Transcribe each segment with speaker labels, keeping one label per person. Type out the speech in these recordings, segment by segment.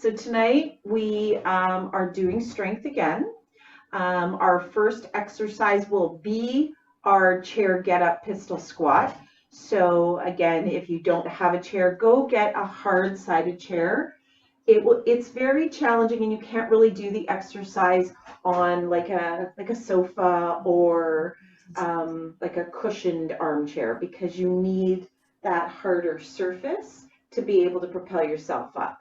Speaker 1: So tonight we are doing strength again. Our first exercise will be our chair get up pistol squat. So again, if you don't have a chair, go get a hard sided chair. It's very challenging, and you can't really do the exercise on like a sofa or like a cushioned armchair, because you need that harder surface to be able to propel yourself up.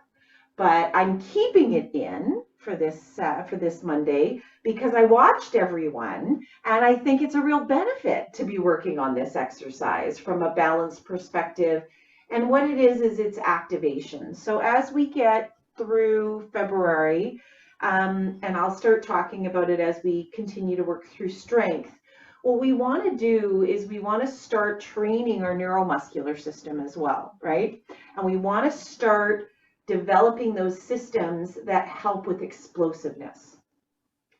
Speaker 1: But I'm keeping it in for this Monday because I watched everyone, and I think it's a real benefit to be working on this exercise from a balance perspective. And what it is it's activation. So as we get through February, and I'll start talking about it as we continue to work through strength, what we want to do is we want to start training our neuromuscular system as well, right? And we want to start developing those systems that help with explosiveness.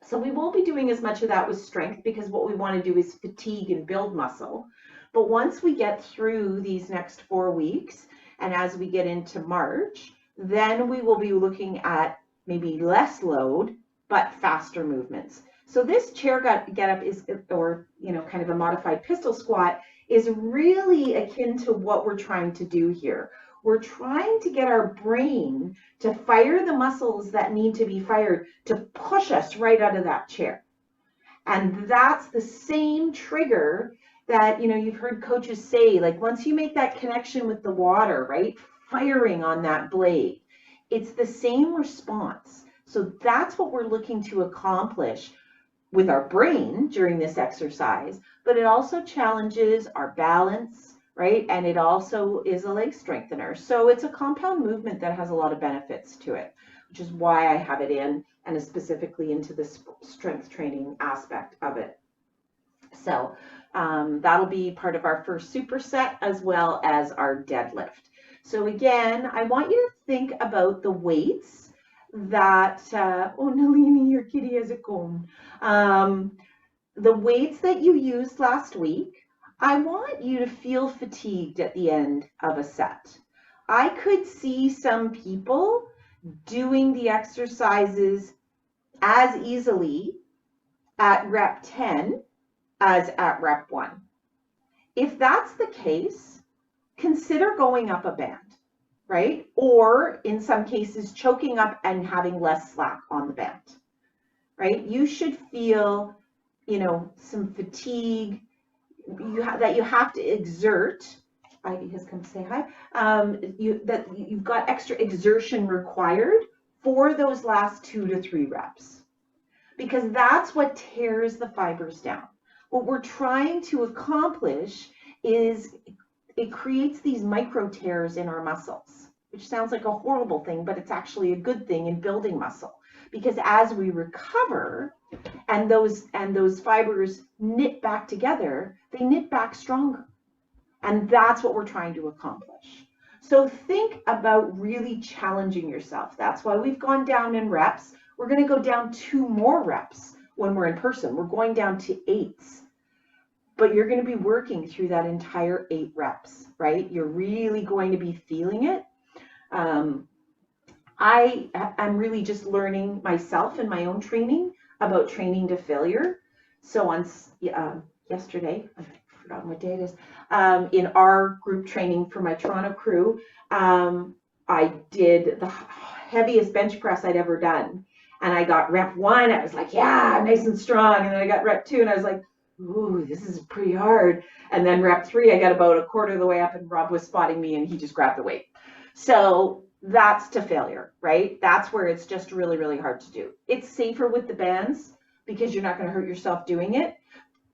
Speaker 1: So we won't be doing as much of that with strength, because what we want to do is fatigue and build muscle. But once we get through these next 4 weeks, and as we get into March, then we will be looking at maybe less load, but faster movements. So this chair get up is, or kind of a modified pistol squat, is really akin to what we're trying to do here. We're trying to get our brain to fire the muscles that need to be fired to push us right out of that chair. And that's the same trigger that, you've heard coaches say, like once you make that connection with the water, right, firing on that blade, it's the same response. So that's what we're looking to accomplish with our brain during this exercise, but it also challenges our balance, right? And it also is a leg strengthener. So it's a compound movement that has a lot of benefits to it, which is why I have it in, and is specifically into the strength training aspect of it. So that'll be part of our first superset, as well as our deadlift. So again, I want you to think about the weights that, oh, Nalini, your kitty has a comb. The weights that you used last week, I want you to feel fatigued at the end of a set. I could see some people doing the exercises as easily at rep 10 as at rep 1. If that's the case, consider going up a band, right? Or in some cases, choking up and having less slack on the band, right? You should feel, some fatigue, that you have to exert. Ivy has come to say hi. That you've got extra exertion required for those last 2 to 3 reps, because that's what tears the fibers down. What we're trying to accomplish is it creates these micro tears in our muscles, which sounds like a horrible thing, but it's actually a good thing in building muscle, because as we recover and those fibers knit back together, they knit back stronger. And that's what we're trying to accomplish. So think about really challenging yourself. That's why we've gone down in reps. We're going to go down 2 more reps when we're in person. We're going down to 8s. But you're going to be working through that entire 8 reps, right? You're really going to be feeling it. I am really just learning myself in my own training about training to failure. So on yesterday, I've forgotten what day it is, in our group training for my Toronto crew, I did the heaviest bench press I'd ever done. And I got rep 1, I was like, yeah, I'm nice and strong. And then I got rep 2, and I was like, ooh, this is pretty hard. And then rep 3, I got about a quarter of the way up, and Rob was spotting me, and he just grabbed the weight. So that's to failure, right? That's where it's just really, really hard to do. It's safer with the bands because you're not going to hurt yourself doing it.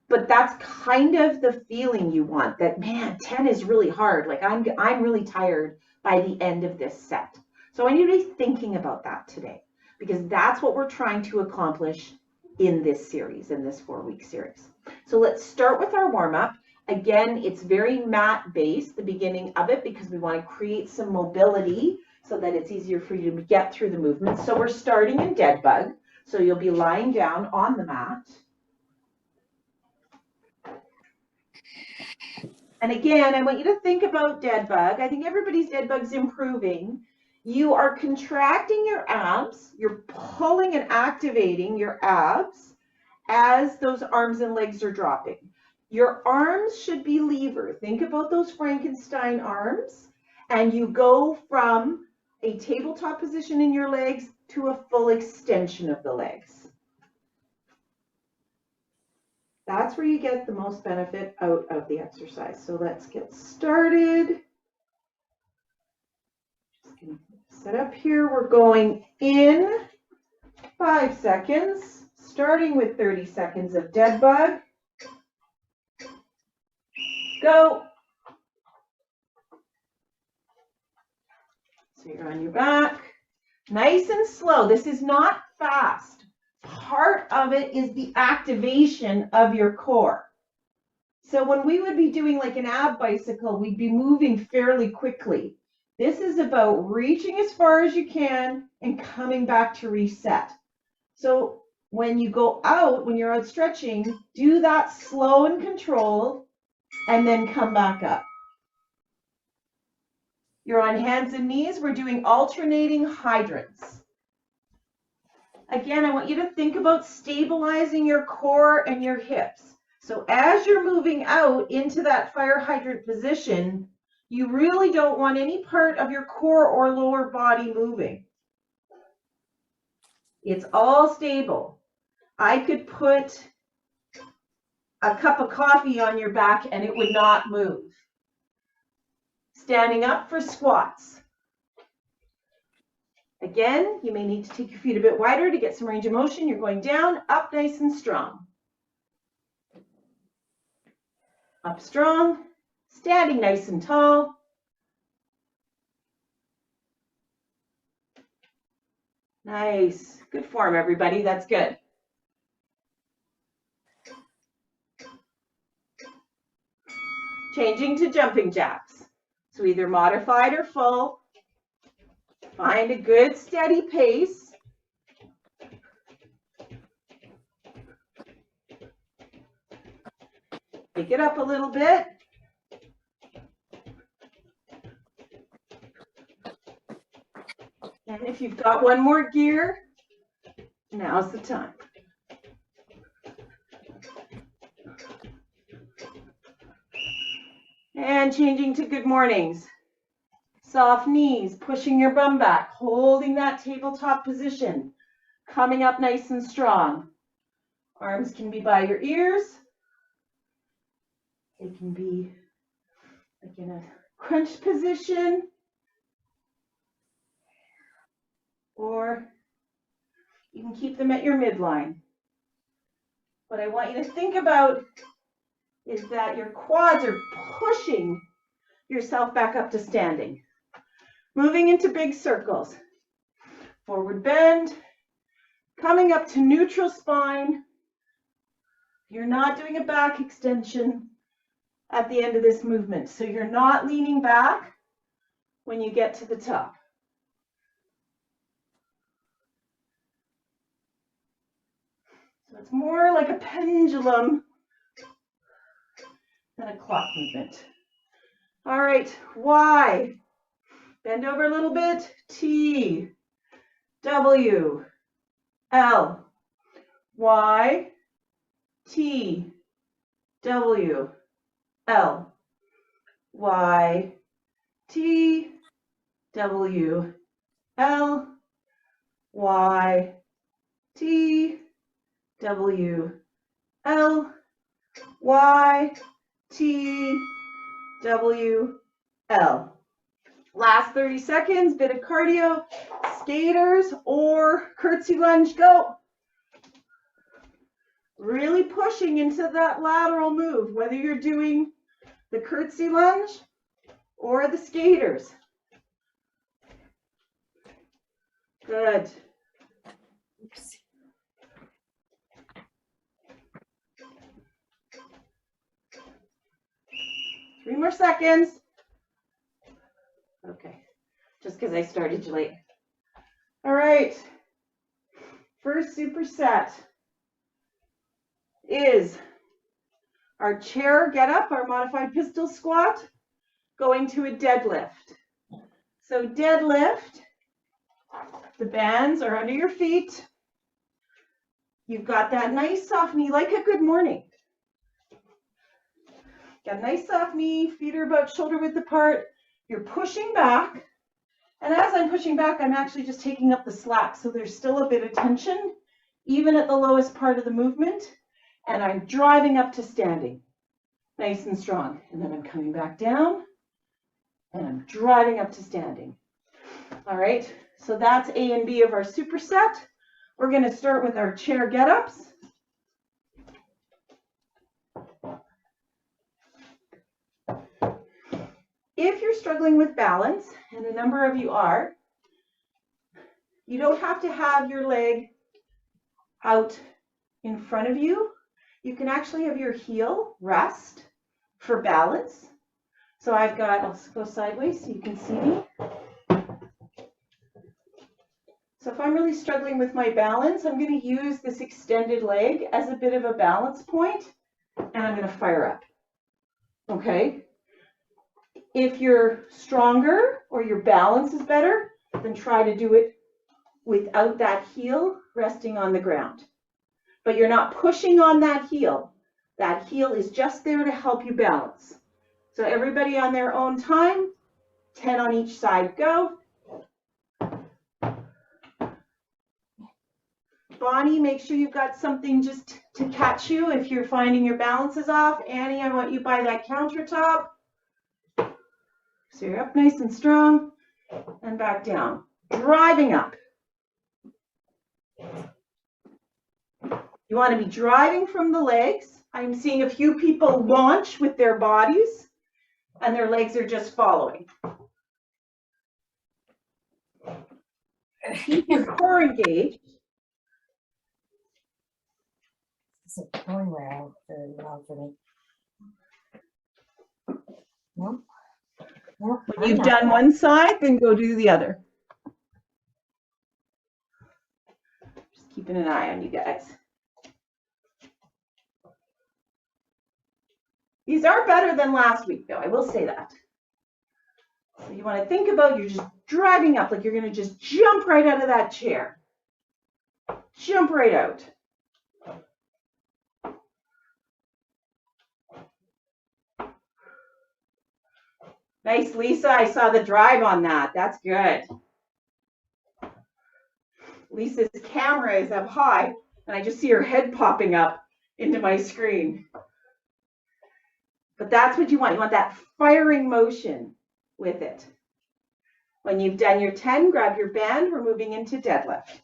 Speaker 1: But that's kind of the feeling you want, that, man, 10 is really hard. Like I'm really tired by the end of this set. So I need to be thinking about that today, because that's what we're trying to accomplish in this series, in this 4-week series. So let's start with our warm-up. Again, it's very mat-based, the beginning of it, because we want to create some mobility so that it's easier for you to get through the movement. So we're starting in dead bug. So you'll be lying down on the mat. And again, I want you to think about dead bug. I think everybody's dead bug's improving. You are contracting your abs, you're pulling and activating your abs as those arms and legs are dropping. Your arms should be lever. Think about those Frankenstein arms, and you go from a tabletop position in your legs to a full extension of the legs. That's where you get the most benefit out of the exercise. So let's get started. Just gonna set up here. We're going in 5 seconds, starting with 30 seconds of dead bug. Go. So you're on your back. Nice and slow. This is not fast. Part of it is the activation of your core. So when we would be doing like an ab bicycle, we'd be moving fairly quickly. This is about reaching as far as you can and coming back to reset. So when you go out, when you're out stretching, do that slow and controlled and then come back up. You're on hands and knees. We're doing alternating hydrants. Again, I want you to think about stabilizing your core and your hips. So as you're moving out into that fire hydrant position, you really don't want any part of your core or lower body moving. It's all stable. I could put a cup of coffee on your back and it would not move. Standing up for squats. Again, you may need to take your feet a bit wider to get some range of motion. You're going down, up nice and strong. Up strong, standing nice and tall. Nice. Good form, everybody. That's good. Changing to jumping jacks. So either modified or full. Find a good steady pace. Pick it up a little bit. And if you've got one more gear, now's the time. And changing to good mornings. Soft knees, pushing your bum back, holding that tabletop position, coming up nice and strong. Arms can be by your ears. They can be like in a crunch position. Or you can keep them at your midline. What I want you to think about is that your quads are pushing yourself back up to standing. Moving into big circles. Forward bend, coming up to neutral spine. You're not doing a back extension at the end of this movement, so you're not leaning back when you get to the top. So it's more like a pendulum than a clock movement. All right, Y. Bend over a little bit. T, W, L, Y, T, W, L, Y, T, W, L, Y, T, W, L, Y, T, W, L. Last 30 seconds, bit of cardio, skaters or curtsy lunge, go. Really pushing into that lateral move, whether you're doing the curtsy lunge or the skaters. Good. Oops. Three more seconds. Okay, just because I started you late. All right, first superset is our chair get up, our modified pistol squat, going to a deadlift. So deadlift, The bands are under your feet. You've got that nice soft knee, like a good morning. Got a nice soft knee, feet are about shoulder width apart. You're pushing back. And as I'm pushing back, I'm actually just taking up the slack. So there's still a bit of tension, even at the lowest part of the movement. And I'm driving up to standing, nice and strong. And then I'm coming back down, and I'm driving up to standing. All right, so that's A and B of our superset. We're going to start with our chair get-ups. If you're struggling with balance, and a number of you are, you don't have to have your leg out in front of you. You can actually have your heel rest for balance. So I've got, I'll go sideways so you can see me. So if I'm really struggling with my balance, I'm going to use this extended leg as a bit of a balance point, and I'm going to fire up. Okay? If you're stronger or your balance is better, then try to do it without that heel resting on the ground. But you're not pushing on that heel. That heel is just there to help you balance. So everybody on their own time, 10 on each side, go. Bonnie, make sure you've got something just to catch you if you're finding your balance is off. Annie, I want you by that countertop. So you're up nice and strong and back down. Driving up. You want to be driving from the legs. I'm seeing a few people launch with their bodies and their legs are just following. Keep your core engaged.
Speaker 2: Is it going well? Very well for me. No. No,
Speaker 1: When you've done one side, then go do the other. Just keeping an eye on you guys. These are better than last week, though. I will say that. So you want to think about you're just driving up, like you're going to just jump right out of that chair. Jump right out. Nice, Lisa. I saw the drive on that. That's good. Lisa's camera is up high, and I just see her head popping up into my screen. But that's what you want. You want that firing motion with it. When you've done your 10, grab your band. We're moving into deadlift.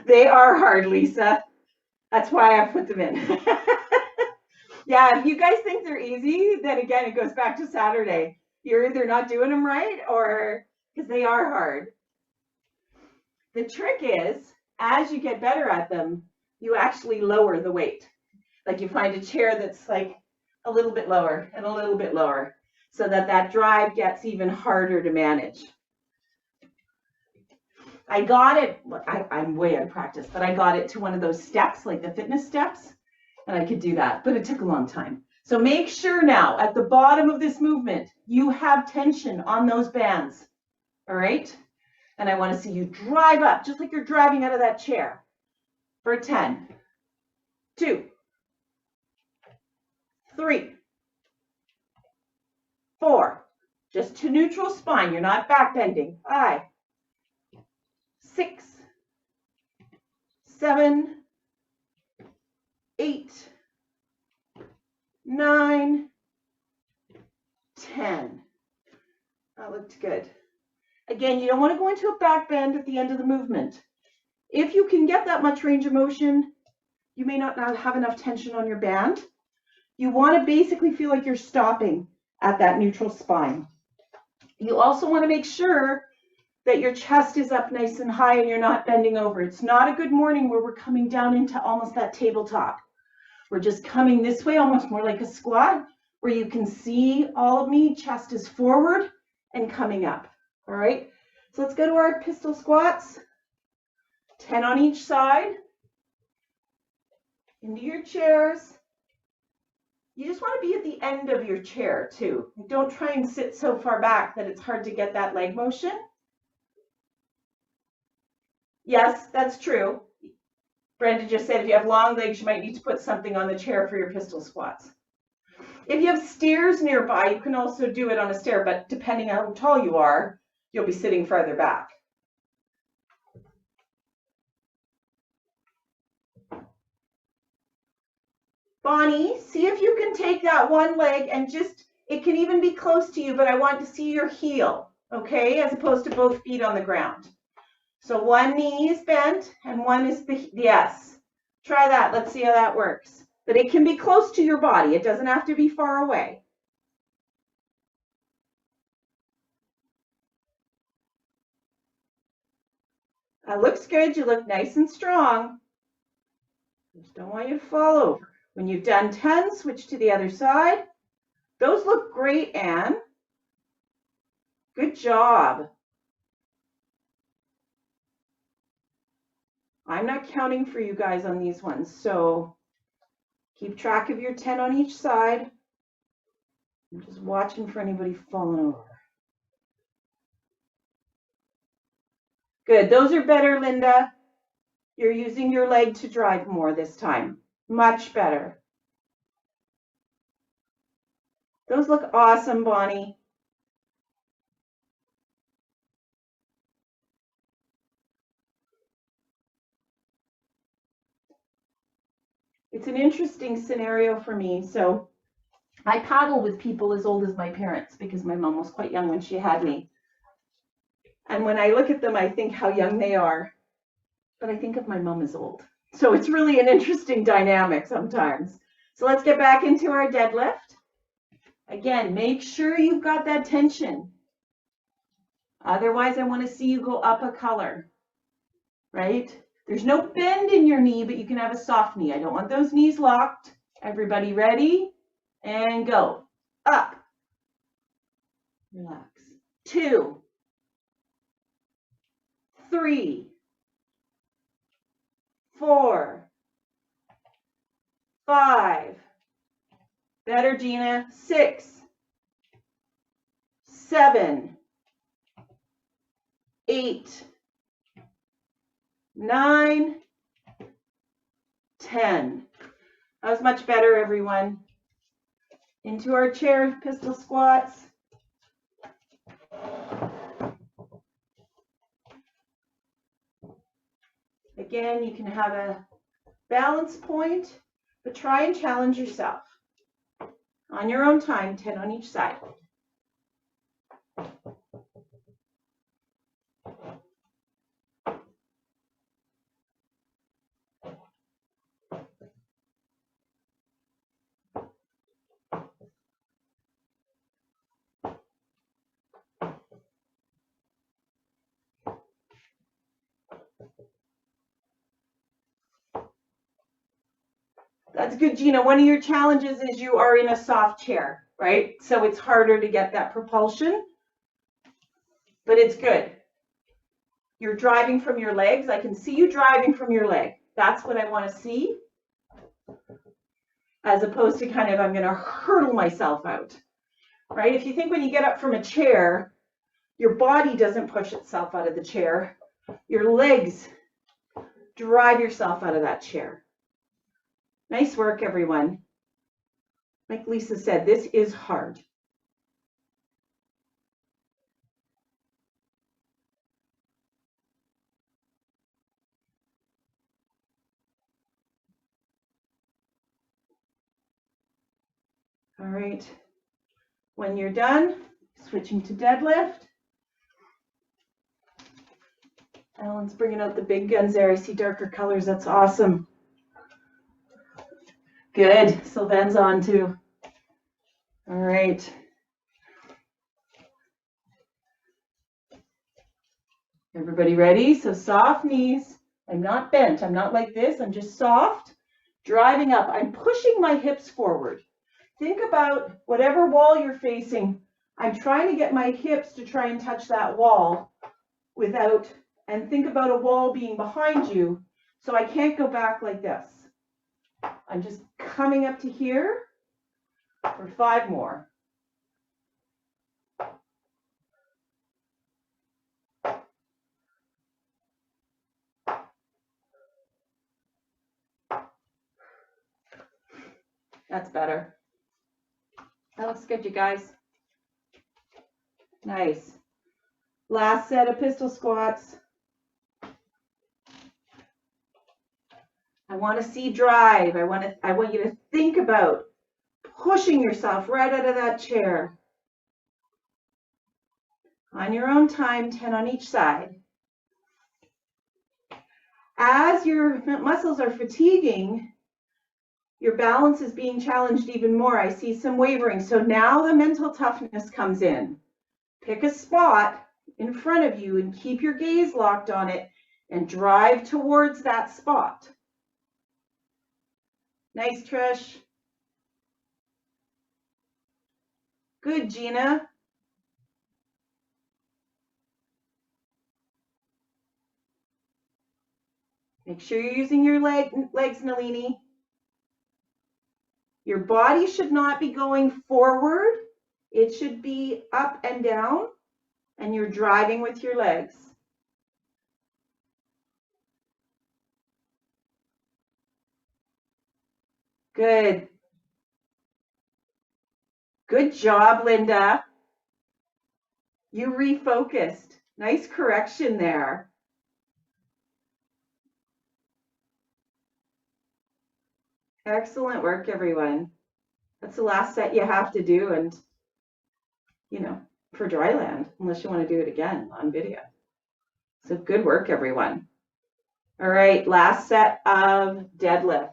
Speaker 1: They are hard, Lisa. That's why I put them in. Yeah, if you guys think they're easy, then again, it goes back to Saturday. You're either not doing them right or because they are hard. The trick is, as you get better at them, you actually lower the weight. Like you find a chair that's like a little bit lower and a little bit lower so that that drive gets even harder to manage. I got it, I'm way out of practice, but I got it to one of those steps, like the fitness steps, and I could do that, but it took a long time. So make sure now at the bottom of this movement, you have tension on those bands, all right? And I want to see you drive up, just like you're driving out of that chair for 10, 2, 3, 4, just to neutral spine, you're not back bending, 5, 6, 7, 8, 9, 10. That looked good. Again, you don't want to go into a back bend at the end of the movement. If you can get that much range of motion, you may not have enough tension on your band. You want to basically feel like you're stopping at that neutral spine. You also want to make sure that your chest is up nice and high and you're not bending over. It's not a good morning where we're coming down into almost that tabletop. We're just coming this way, almost more like a squat, where you can see all of me, chest is forward and coming up. All right, so let's go to our pistol squats. 10 on each side. Into your chairs. You just want to be at the end of your chair too. Don't try and sit so far back that it's hard to get that leg motion. Yes, that's true. Brenda just said if you have long legs, you might need to put something on the chair for your pistol squats. If you have stairs nearby, you can also do it on a stair, but depending on how tall you are, you'll be sitting farther back. Bonnie, see if you can take that one leg and just, it can even be close to you, but I want to see your heel, okay, as opposed to both feet on the ground. So one knee is bent and one is the, yes. Try that, let's see how that works. But it can be close to your body. It doesn't have to be far away. That looks good, you look nice and strong. Just don't want you to fall over. When you've done 10, switch to the other side. Those look great, Anne. Good job. I'm not counting for you guys on these ones, so keep track of your 10 on each side. I'm just watching for anybody falling over. Good, those are better, Linda. You're using your leg to drive more this time. Much better. Those look awesome, Bonnie. It's an interesting scenario for me. So I paddle with people as old as my parents because my mom was quite young when she had me. And when I look at them, I think how young they are. But I think of my mom as old. So it's really an interesting dynamic sometimes. So let's get back into our deadlift. Again, make sure you've got that tension. Otherwise, I want to see you go up a color, right? There's no bend in your knee, but you can have a soft knee. I don't want those knees locked. Everybody ready? And go. Up. Relax. 2, 3, 4, 5. Better, Gina. 6, 7, 8, 9, 10. That was much better, everyone. Into our chair pistol squats. Again, you can have a balance point, but try and challenge yourself. On your own time, 10 on each side. That's good, Gina. One of your challenges is you are in a soft chair, right? So it's harder to get that propulsion, but it's good. You're driving from your legs. I can see you driving from your leg. That's what I want to see, as opposed to kind of, I'm going to hurtle myself out, right? If you think when you get up from a chair, your body doesn't push itself out of the chair. Your legs drive yourself out of that chair. Nice work, everyone. Like Lisa said, this is hard. All right. When you're done, switching to deadlift. Alan's bringing out the big guns there. I see darker colors. That's awesome. Good. Sylvan's on too. All right. Everybody ready? So soft knees. I'm not bent. I'm not like this. I'm just soft. Driving up. I'm pushing my hips forward. Think about whatever wall you're facing. I'm trying to get my hips to try and touch that wall without, and think about a wall being behind you. So I can't go back like this. I'm just coming up to here For 5 more. That's better. That looks good, you guys. Nice. Last set of pistol squats. I want to see drive. I want you to think about pushing yourself right out of that chair. On your own time, 10 on each side. As your muscles are fatiguing, your balance is being challenged even more. I see some wavering. So now the mental toughness comes in. Pick a spot in front of you and keep your gaze locked on it and drive towards that spot. Nice, Trish. Good, Gina. Make sure you're using your legs, Nalini. Your body should not be going forward. It should be up and down, and you're driving with your legs. Good. Good job, Linda. You refocused. Nice correction there. Excellent work, everyone. That's the last set you have to do, and, you know, for dry land, unless you want to do it again on video. So good work, everyone. All right, last set of deadlift.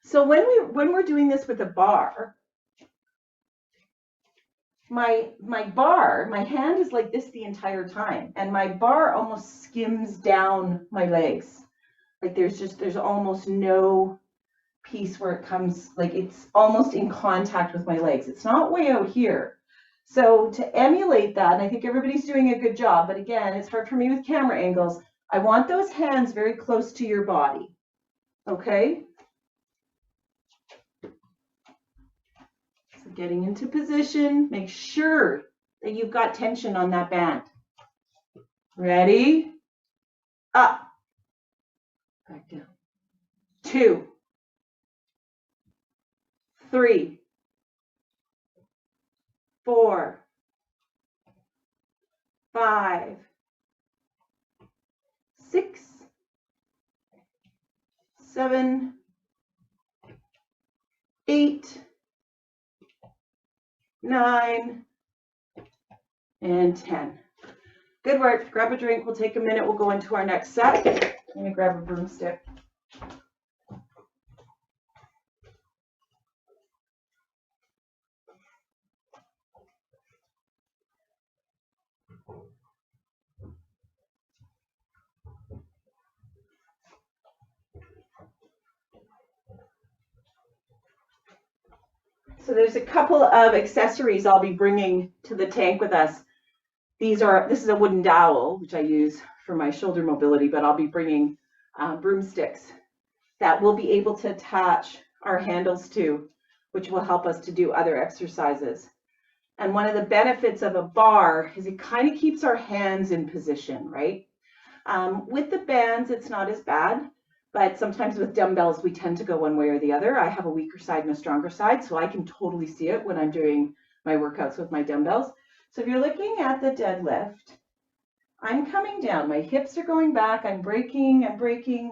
Speaker 1: So when we're doing this with a bar, my hand is like this the entire time, and my bar almost skims down my legs. Like there's almost no piece where it comes, like it's almost in contact with my legs. It's not way out here. So to emulate that, and I think everybody's doing a good job, but again, it's hard for me with camera angles. I want those hands very close to your body, okay? So getting into position, make sure that you've got tension on that band. Ready? Up. Back down. 2, 3, 4, 5, 6, 7, 8, 9, and 10. Good work. Grab a drink. We'll take a minute. We'll go into our next set. I'm going to grab a broomstick. So there's a couple of accessories I'll be bringing to the tank with us. This is a wooden dowel, which I use for my shoulder mobility, but I'll be bringing broomsticks that we'll be able to attach our handles to, which will help us to do other exercises. And one of the benefits of a bar is it kind of keeps our hands in position, right? With the bands, it's not as bad, but sometimes with dumbbells, we tend to go one way or the other. I have a weaker side and a stronger side, so I can totally see it when I'm doing my workouts with my dumbbells. So if you're looking at the deadlift, I'm coming down. My hips are going back. I'm braking.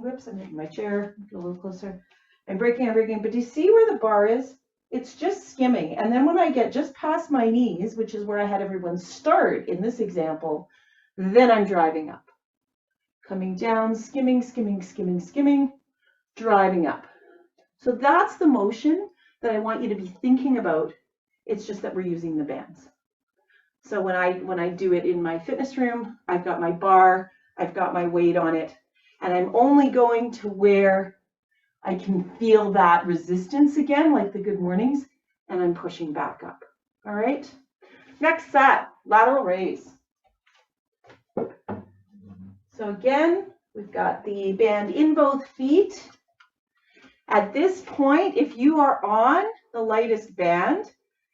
Speaker 1: Whoops, I'm making my chair get a little closer. I'm braking. But do you see where the bar is? It's just skimming. And then when I get just past my knees, which is where I had everyone start in this example, then I'm driving up. Coming down, skimming, driving up. So that's the motion that I want you to be thinking about. It's just that we're using the bands. So when I do it in my fitness room, I've got my bar, I've got my weight on it, and I'm only going to where I can feel that resistance again, like the good mornings, and I'm pushing back up. All right? Next set, lateral raise. So again, We've got the band in both feet. At this point, if you are on the lightest band,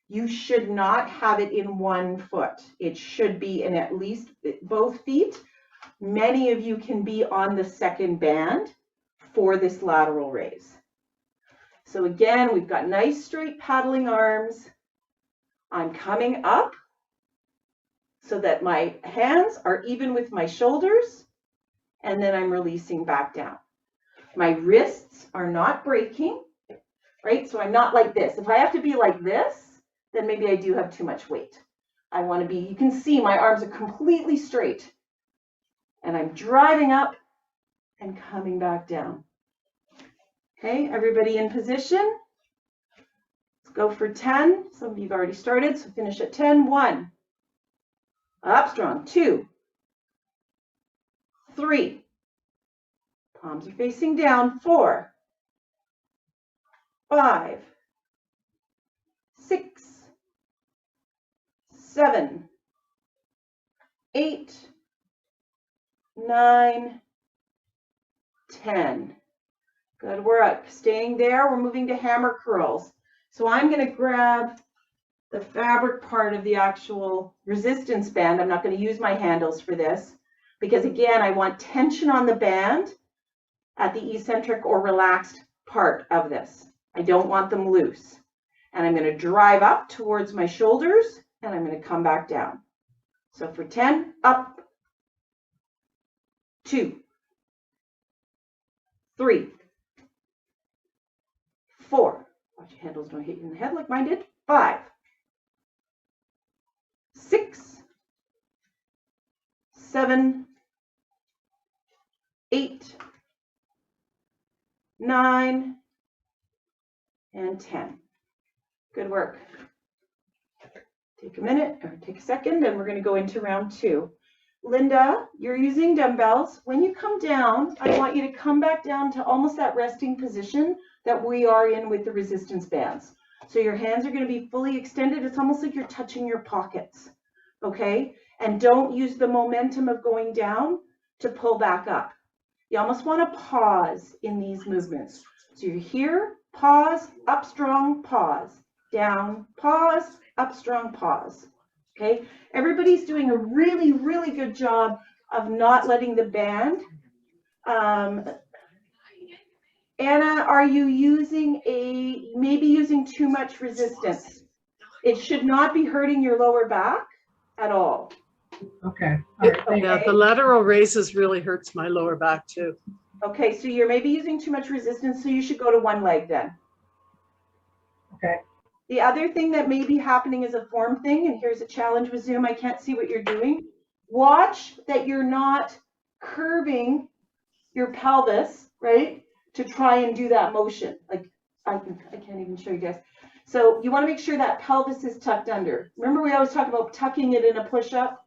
Speaker 1: you should not have it in one foot. It should be in at least both feet. Many of you can be on the second band for this lateral raise. So again, we've got nice straight paddling arms. I'm coming up so that my hands are even with my shoulders, and then I'm releasing back down. My wrists are not breaking, right? So I'm not like this. If I have to be like this, then maybe I do have too much weight. I want to be, you can see my arms are completely straight. And I'm driving up and coming back down. Okay, everybody in position. Let's go for 10. Some of you have already started, so finish at 10. 1. Up strong. 2. 3. Palms are facing down. 4. 5. 6. 7. 8. 9. 10. Good work. Staying there, we're moving to hammer curls. So I'm going to grab the fabric part of the actual resistance band. I'm not going to use my handles for this because, again, I want tension on the band at the eccentric or relaxed part of this. I don't want them loose. And I'm going to drive up towards my shoulders, and I'm going to come back down. So for 10, up, 2, 3, 4. Watch your handles don't hit you in the head like mine did. 5, 6, 7, 8, 9, and 10. Good work. Take a minute or take a second, and we're going to go into round 2. Linda, you're using dumbbells. When you come down, I want you to come back down to almost that resting position that we are in with the resistance bands. So your hands are going to be fully extended. It's almost like you're touching your pockets, okay? And don't use the momentum of going down to pull back up. You almost want to pause in these movements. So you're here, pause, up strong, pause, down, pause, up strong, pause. Okay, everybody's doing a really, really good job of not letting the band. Anna, are you using maybe using too much resistance? It should not be hurting your lower back at all.
Speaker 2: Okay. All right.
Speaker 3: Yeah, the lateral raises really hurts my lower back too.
Speaker 1: Okay, so you're maybe using too much resistance, so you should go to one leg then.
Speaker 2: Okay.
Speaker 1: The other thing that may be happening is a form thing, and here's a challenge with Zoom. I can't see what you're doing. Watch that you're not curving your pelvis, right, to try and do that motion. Like, I can't even show you guys. So you want to make sure that pelvis is tucked under. Remember, we always talk about tucking it in a push-up?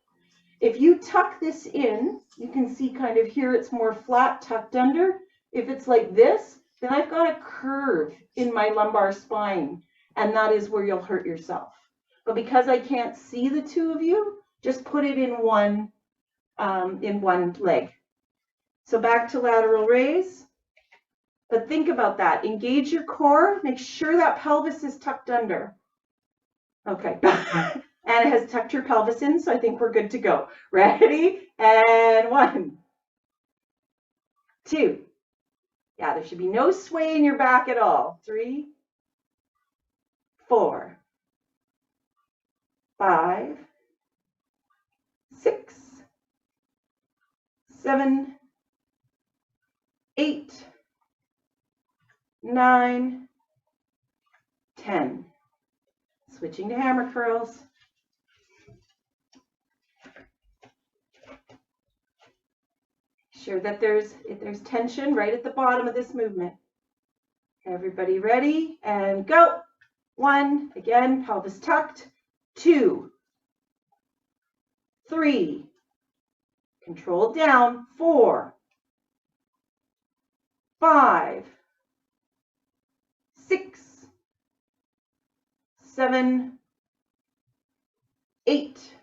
Speaker 1: If you tuck this in, you can see kind of here it's more flat, tucked under. If it's like this, then I've got a curve in my lumbar spine, and that is where you'll hurt yourself. But because I can't see the two of you, just put it in one leg. So back to lateral raise. But think about that. Engage your core. Make sure that pelvis is tucked under. Okay. Anna has tucked her pelvis in, so I think we're good to go. Ready? And 1, 2. Yeah, there should be no sway in your back at all. 3, 4, 5, 6, 7, 8, 9, 10. Switching to hammer curls. Sure that there's tension right at the bottom of this movement. Everybody ready? And go. 1, again, pelvis tucked. 2, 3, control down. 4, 5, 6, 7, 8,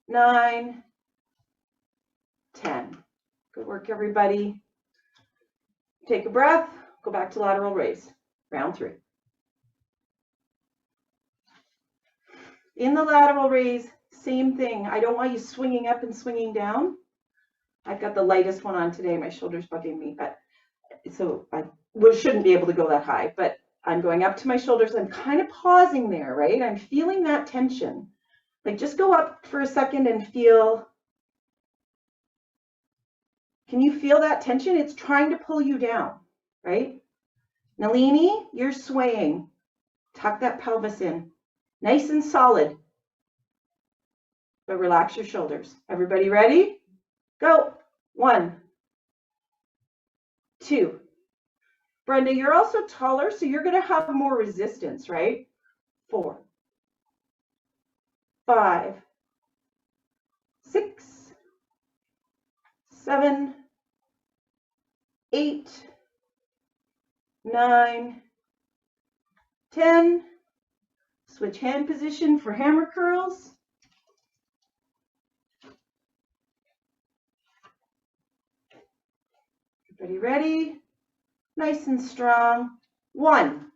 Speaker 1: 9, 10. Good work, everybody. Take a breath, go back to lateral raise, round 3. In the lateral raise, same thing. I don't want you swinging up and swinging down. I've got the lightest one on today. My shoulder's bugging me, but so I shouldn't be able to go that high, but I'm going up to my shoulders. I'm kind of pausing there, right? I'm feeling that tension. Like just go up for a second and feel. Can you feel that tension? It's trying to pull you down, right? Nalini, you're swaying. Tuck that pelvis in. Nice and solid. But relax your shoulders. Everybody ready? Go. 1, 2. Brenda, you're also taller, so you're going to have more resistance, right? 4, 5, 6, 7, 8, 9, 10. Switch hand position for hammer curls. Everybody ready? Nice and strong. 1,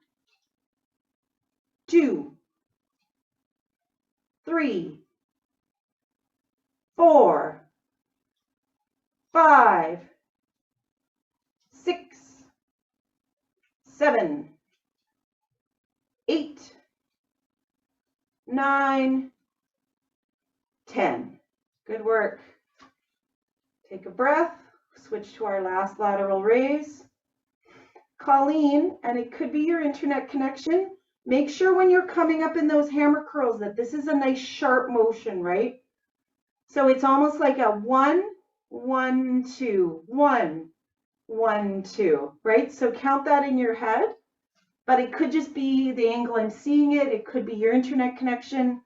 Speaker 1: 2, 3, 4, 5, 6, 7, 8, 9, 10. Good work. Take a breath. Switch to our last lateral raise. Colleen, and it could be your internet connection, make sure when you're coming up in those hammer curls that this is a nice sharp motion, right? So it's almost like a 1, 1, 2, 1, 1, 2, right? So count that in your head, but it could just be the angle I'm seeing it. It could be your internet connection.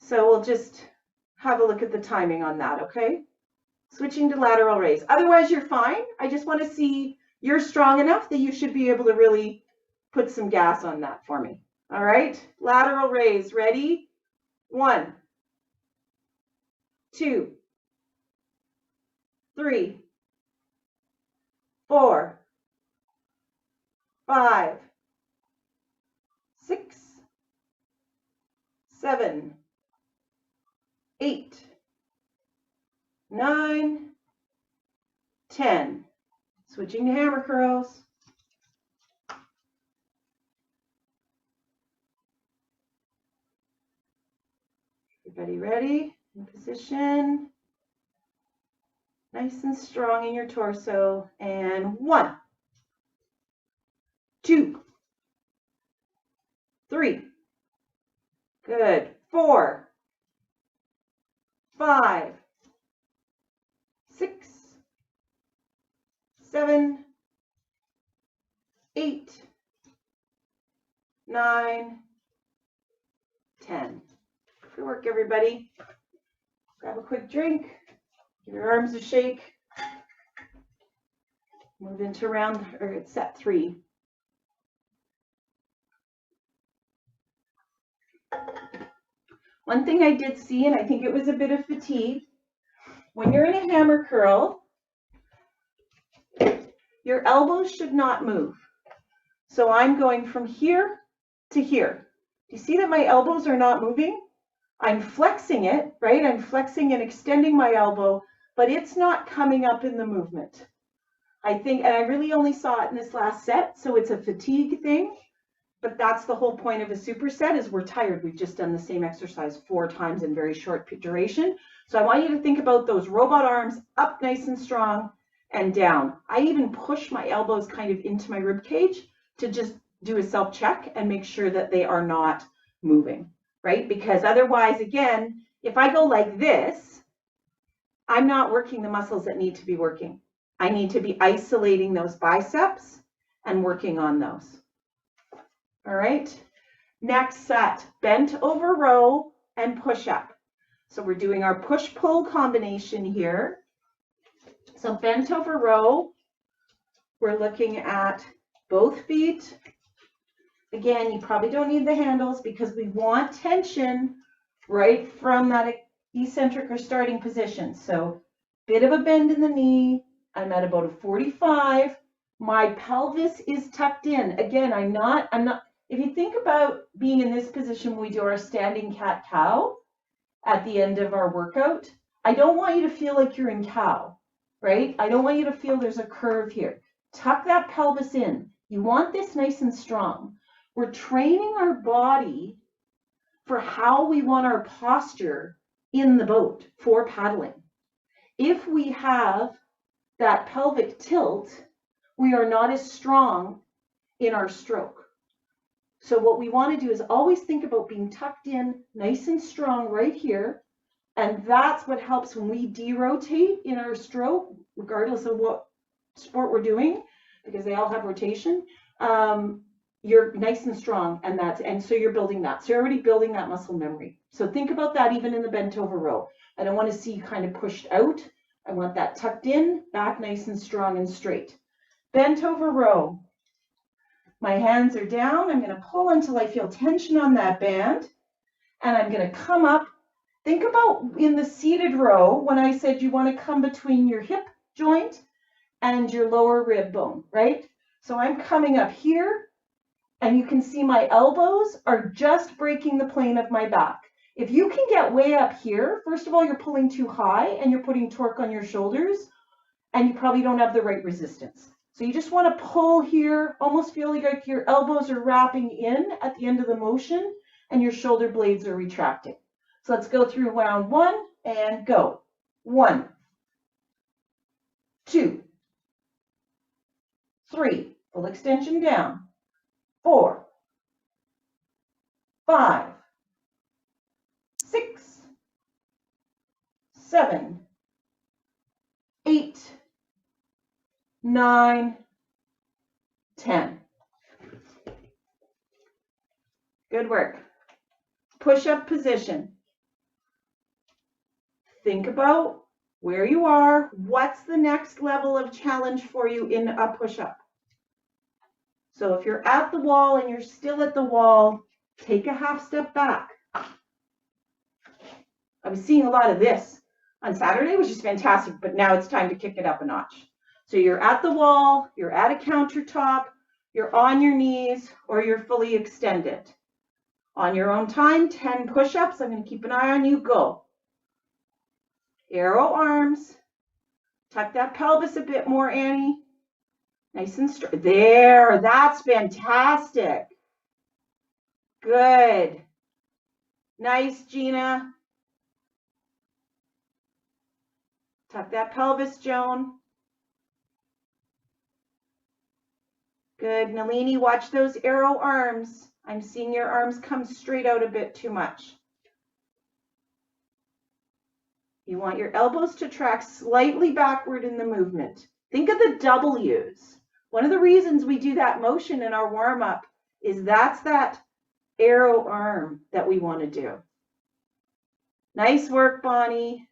Speaker 1: So we'll just have a look at the timing on that, okay? Switching to lateral raise. Otherwise, you're fine. I just want to see you're strong enough that you should be able to really put some gas on that for me. All right, lateral raise. Ready? 1, 2, 3, 4, 5, 6, 7, 8, 9, 10. Switching to hammer curls. Everybody ready? In position. Nice and strong in your torso. And 1, 2, 3. Good. 4, 5, 6, 7, 8, 9, 10. Good work, everybody. Grab a quick drink. Give your arms a shake. Move into round or set 3. One thing I did see, and I think it was a bit of fatigue, when you're in a hammer curl, your elbows should not move. So I'm going from here to here. Do you see that my elbows are not moving? I'm flexing it, right? I'm flexing and extending my elbow, but it's not coming up in the movement. I think, and I really only saw it in this last set, so it's a fatigue thing, but that's the whole point of a superset is we're tired. We've just done the same exercise 4 times in very short duration. So I want you to think about those robot arms up nice and strong and down. I even push my elbows kind of into my rib cage to just do a self-check and make sure that they are not moving, right? Because otherwise, again, if I go like this, I'm not working the muscles that need to be working. I need to be isolating those biceps and working on those. All right, next set, bent over row and push up. So we're doing our push-pull combination here. So bent over row, we're looking at both feet. Again, you probably don't need the handles because we want tension right from that eccentric or starting position. So bit of a bend in the knee. I'm at about a 45. My pelvis is tucked in. Again, I'm not, if you think about being in this position when we do our standing cat-cow at the end of our workout, I don't want you to feel like you're in cow, right? I don't want you to feel there's a curve here. Tuck that pelvis in. You want this nice and strong. We're training our body for how we want our posture in the boat for paddling. If we have that pelvic tilt, we are not as strong in our stroke. So what we want to do is always think about being tucked in, nice and strong right here. And that's what helps when we derotate in our stroke, regardless of what sport we're doing, because they all have rotation. You're nice and strong, and so you're building that. So you're already building that muscle memory. So think about that even in the bent over row. I don't want to see you kind of pushed out. I want that tucked in, back nice and strong and straight. Bent over row. My hands are down. I'm going to pull until I feel tension on that band. And I'm going to come up. Think about in the seated row when I said you want to come between your hip joint and your lower rib bone, right? So I'm coming up here, and you can see my elbows are just breaking the plane of my back. If you can get way up here, first of all, you're pulling too high and you're putting torque on your shoulders, and you probably don't have the right resistance. So you just want to pull here, almost feel like your elbows are wrapping in at the end of the motion and your shoulder blades are retracting. So let's go through round 1 and go. 1, 2, 3, full extension down. 4, 5, 6, 7, 8, 9, 10. Good work. Push-up position. Think about where you are. What's the next level of challenge for you in a push-up? So if you're at the wall and you're still at the wall, take a half step back. I was seeing a lot of this on Saturday, which is fantastic, but now it's time to kick it up a notch. So you're at the wall, you're at a countertop, you're on your knees, or you're fully extended. On your own time, 10 push-ups. I'm going to keep an eye on you. Go. Arrow arms. Tuck that pelvis a bit more, Annie. Nice and straight. There, that's fantastic. Good. Nice, Gina. Tuck that pelvis, Joan. Good. Nalini, watch those arrow arms. I'm seeing your arms come straight out a bit too much. You want your elbows to track slightly backward in the movement. Think of the W's. One of the reasons we do that motion in our warm-up is that's that arrow arm that we want to do. Nice work, Bonnie.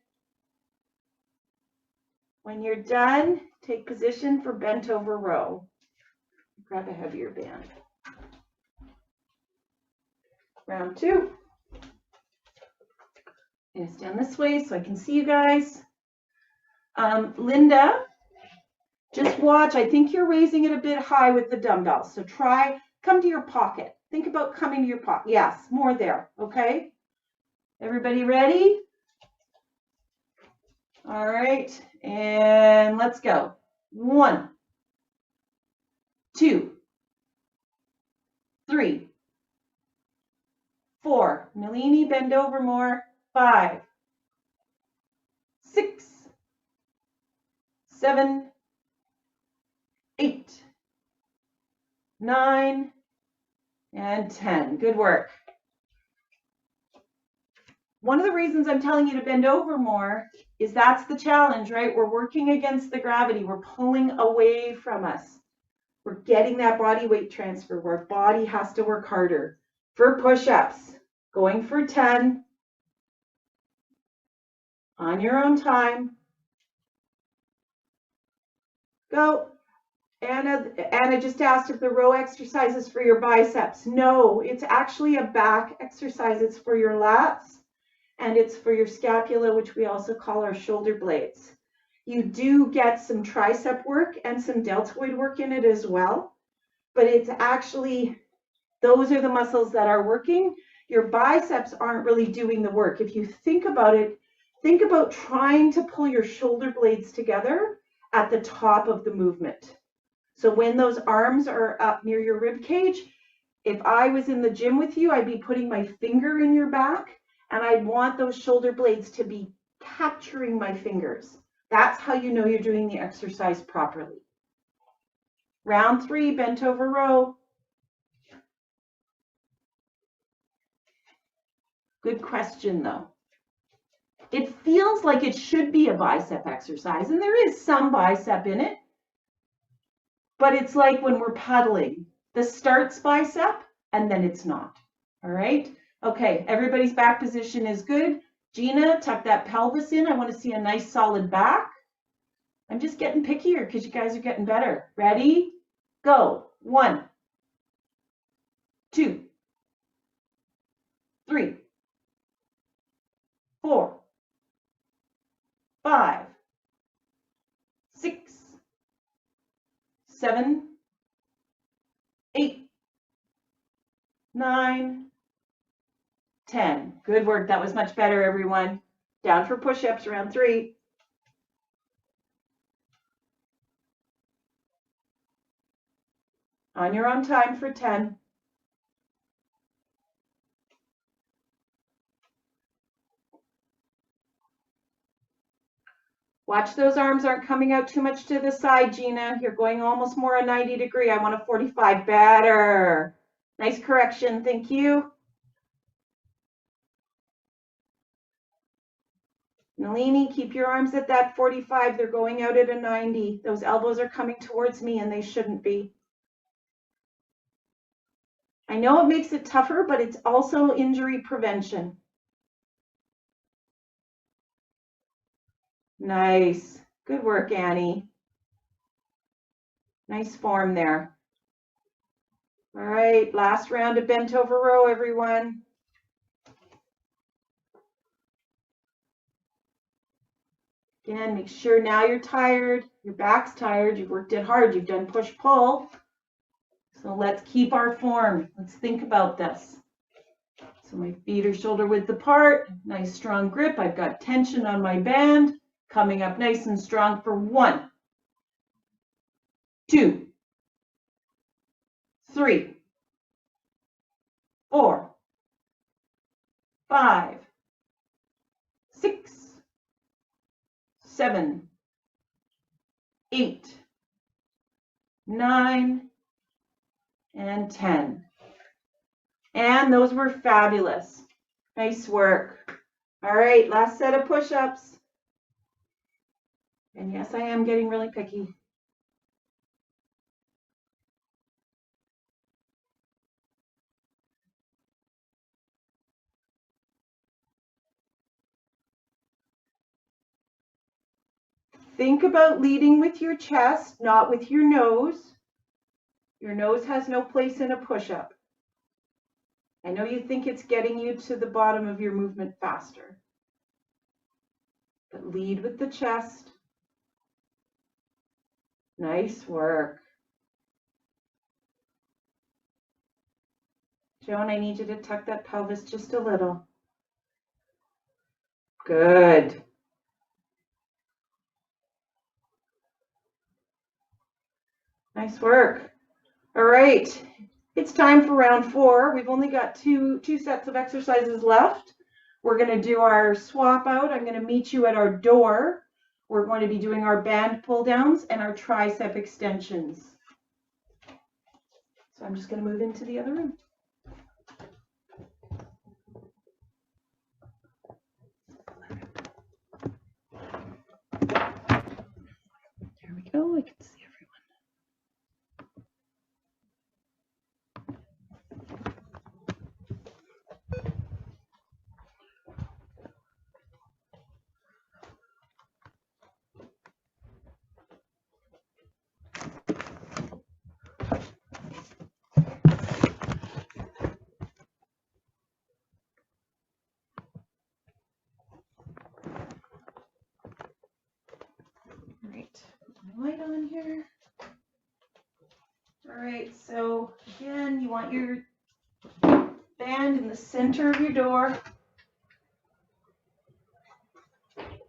Speaker 1: When you're done, take position for bent over row. Grab a heavier band. Round 2. I'm going to stand this way so I can see you guys. Linda, just watch. I think you're raising it a bit high with the dumbbells. So try, come to your pocket. Think about coming to your pocket. Yes, more there, okay? Everybody ready? All right, and let's go. 1, 2, 3, 4. Nalini, bend over more. 5, 6, 7, 8, 9, and 10. Good work. One of the reasons I'm telling you to bend over more is that's the challenge, right? We're working against the gravity. We're pulling away from us. We're getting that body weight transfer where our body has to work harder. For push-ups, going for 10 on your own time. Go. Anna just asked if the row exercise is for your biceps. No, it's actually a back exercise. It's for your lats and it's for your scapula, which we also call our shoulder blades. You do get some tricep work and some deltoid work in it as well, but it's actually, those are the muscles that are working. Your biceps aren't really doing the work. If you think about it, think about trying to pull your shoulder blades together at the top of the movement. So when those arms are up near your rib cage, if I was in the gym with you, I'd be putting my finger in your back and I'd want those shoulder blades to be capturing my fingers. That's how you know you're doing the exercise properly. Round 3, bent over row. Good question though. It feels like it should be a bicep exercise, and there is some bicep in it, but it's like when we're paddling, the start's bicep and then it's not. All right. Okay, everybody's back position is good. Gina, tuck that pelvis in. I want to see a nice solid back. I'm just getting pickier because you guys are getting better. Ready? Go. 1, 2, 3, 4, 5, 6, 7, 8, 9, 10. Good work. That was much better, everyone. Down for push-ups, round 3. On your own time for 10. Watch those arms aren't coming out too much to the side, Gina. You're going almost more a 90 degree. I want a 45. Better. Nice correction. Thank you. Nalini, keep your arms at that 45. They're going out at a 90. Those elbows are coming towards me and they shouldn't be. I know it makes it tougher, but it's also injury prevention. Nice. Good work, Annie. Nice form there. All right, last round of bent over row, everyone. Again, make sure now you're tired, your back's tired, you've worked it hard, you've done push-pull. So let's keep our form. Let's think about this. So my feet are shoulder width apart, nice strong grip. I've got tension on my band, coming up nice and strong for 1, 2, 3, 4, 5, 6, 7, 8, 9, and 10. And those were fabulous. Nice work. All right, last set of push-ups. And yes, I am getting really picky. Think about leading with your chest, not with your nose. Your nose has no place in a push-up. I know you think it's getting you to the bottom of your movement faster, but lead with the chest. Nice work. Joan, I need you to tuck that pelvis just a little. Good. Nice work. All right, it's time for round 4. We've only got two sets of exercises left. We're going to do our swap out. I'm going to meet you at our door. We're going to be doing our band pull downs and our tricep extensions. So I'm just going to move into the other room. There we go. I can see everyone. here. All right, so again, you want your band in the center of your door.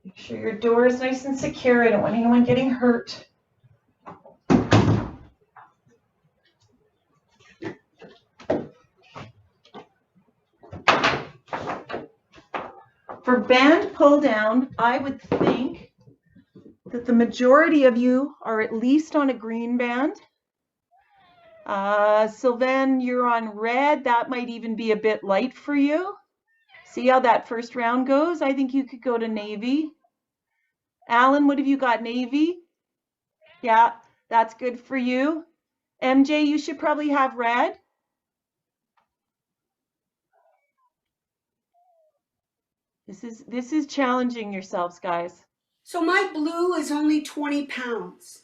Speaker 1: Make sure your door is nice and secure. I don't want anyone getting hurt. For band pull down, I would think that the majority of you are at least on a green band. Sylvain, you're on red. That might even be a bit light for you. See how that first round goes? I think you could go to navy. Alan, what have you got? Navy? Yeah, that's good for you. MJ, you should probably have red. This is challenging yourselves, guys.
Speaker 4: So my blue is only 20 pounds.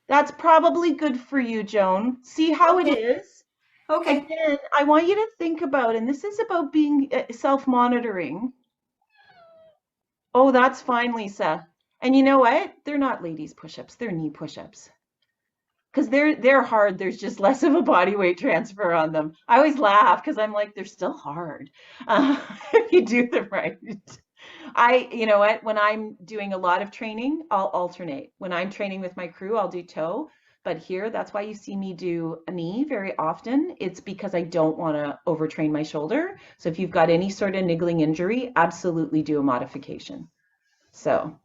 Speaker 1: That's probably good for you, Joan. See how it is?
Speaker 4: Okay.
Speaker 1: Again, I want you to think about, and this is about being self-monitoring. Oh, that's fine, Lisa. And you know what? They're not ladies push-ups, they're knee push-ups. Because they're hard, there's just less of a body weight transfer on them. I always laugh because I'm like, they're still hard if you do them right. You know what, when I'm doing a lot of training, I'll alternate. When I'm training with my crew, I'll do toe. But here, that's why you see me do a knee very often. It's because I don't want to overtrain my shoulder. So if you've got any sort of niggling injury, absolutely do a modification. So,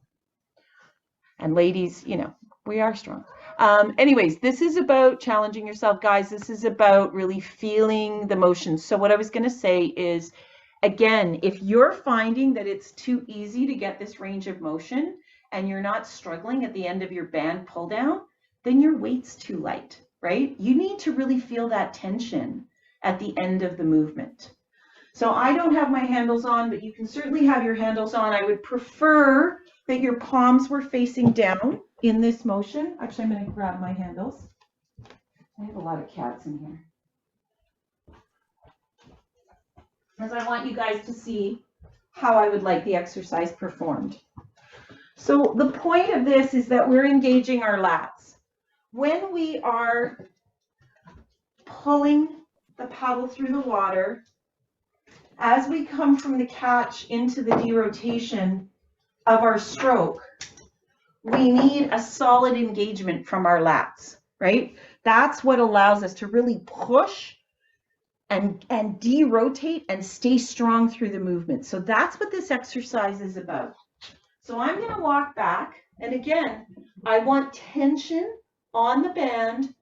Speaker 1: and ladies, you know, we are strong. Anyways, this is about challenging yourself, guys. This is about really feeling the motion. So what I was going to say is, again, if you're finding that it's too easy to get this range of motion and you're not struggling at the end of your band pull down, then your weight's too light, right? You need to really feel that tension at the end of the movement. So I don't have my handles on, but you can certainly have your handles on. I would prefer that your palms were facing down in this motion. Actually, I'm going to grab my handles. I have a lot of cats in here. Because I want you guys to see how I would like the exercise performed. So the point of this is that we're engaging our lats. When we are pulling the paddle through the water, as we come from the catch into the derotation of our stroke, we need a solid engagement from our lats, right? That's what allows us to really push and derotate and stay strong through the movement. So that's what this exercise is about. So I'm going to walk back, and again, I want tension on the band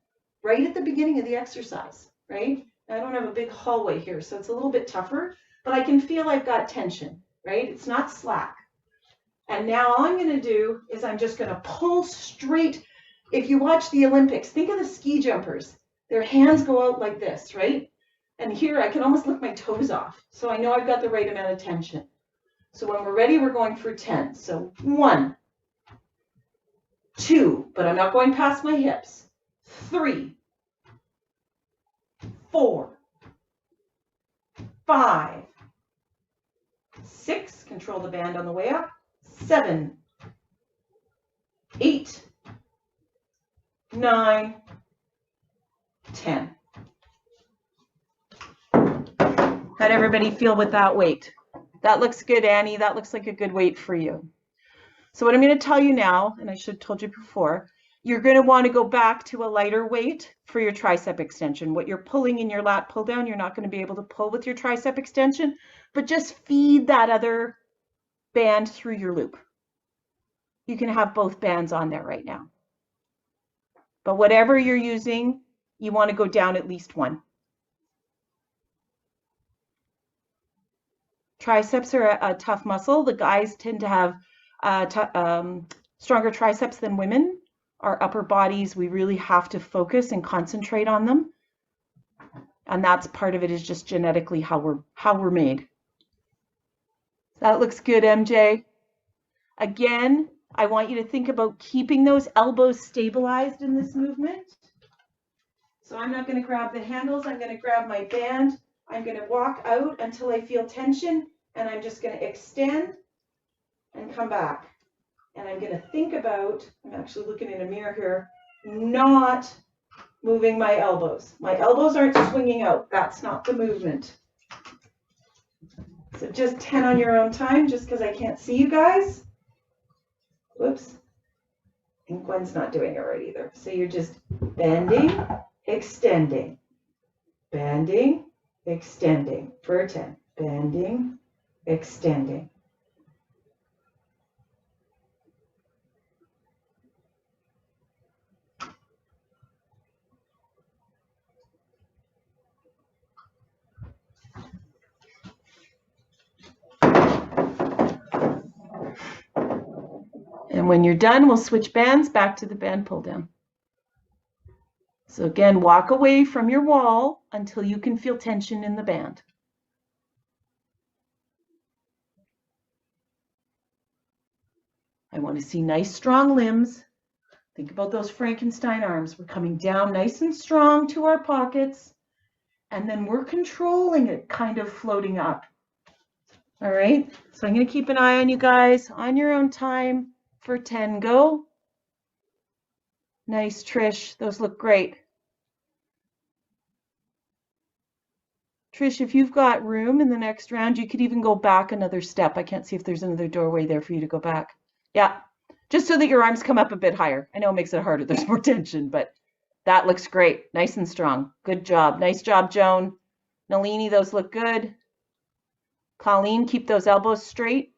Speaker 1: right at the beginning of the exercise, right? I don't have a big hallway here, so it's a little bit tougher, but I can feel I've got tension, right? It's not slack. And now all I'm going to do is I'm just going to pull straight. If you watch the Olympics, think of the ski jumpers. Their hands go out like this, right? And here I can almost lift my toes off. So I know I've got the right amount of tension. So when we're ready, we're going for 10. So 1, 2, but I'm not going past my hips. 3, 4, 5, 6, control the band on the way up. 7, 8, 9, 10. How'd everybody feel with that weight? That looks good, Annie. That looks like a good weight for you. So what I'm going to tell you now, and I should have told you before, you're going to want to go back to a lighter weight for your tricep extension. What you're pulling in your lat pull down, you're not going to be able to pull with your tricep extension, but just feed that other band through your loop. You can have both bands on there right now. But whatever you're using, you want to go down at least one. Triceps are a tough muscle. The guys tend to have stronger triceps than women. Our upper bodies, we really have to focus and concentrate on them. And that's part of it, is just genetically how we're made. That looks good, MJ. Again, I want you to think about keeping those elbows stabilized in this movement. So I'm not going to grab the handles. I'm going to grab my band. I'm going to walk out until I feel tension, and I'm just going to extend and come back. And I'm going to think about, I'm actually looking in a mirror here, not moving my elbows. My elbows aren't swinging out. That's not the movement. So just 10 on your own time, just because I can't see you guys. Whoops. And Gwen's not doing it right either. So you're just bending, extending, bending, extending for 10. Bending, extending. And when you're done, we'll switch bands back to the band pull down. So again, walk away from your wall until you can feel tension in the band. I want to see nice strong limbs. Think about those Frankenstein arms. We're coming down nice and strong to our pockets, and then we're controlling it, kind of floating up. All right, so I'm going to keep an eye on you guys on your own time for 10. Go. Nice, Trish. Those look great. Trish, if you've got room in the next round, you could even go back another step. I can't see if there's another doorway there for you to go back. Yeah, just so that your arms come up a bit higher. I know it makes it harder. There's more tension, but that looks great. Nice and strong. Good job. Nice job, Joan. Nalini, those look good. Colleen, keep those elbows straight.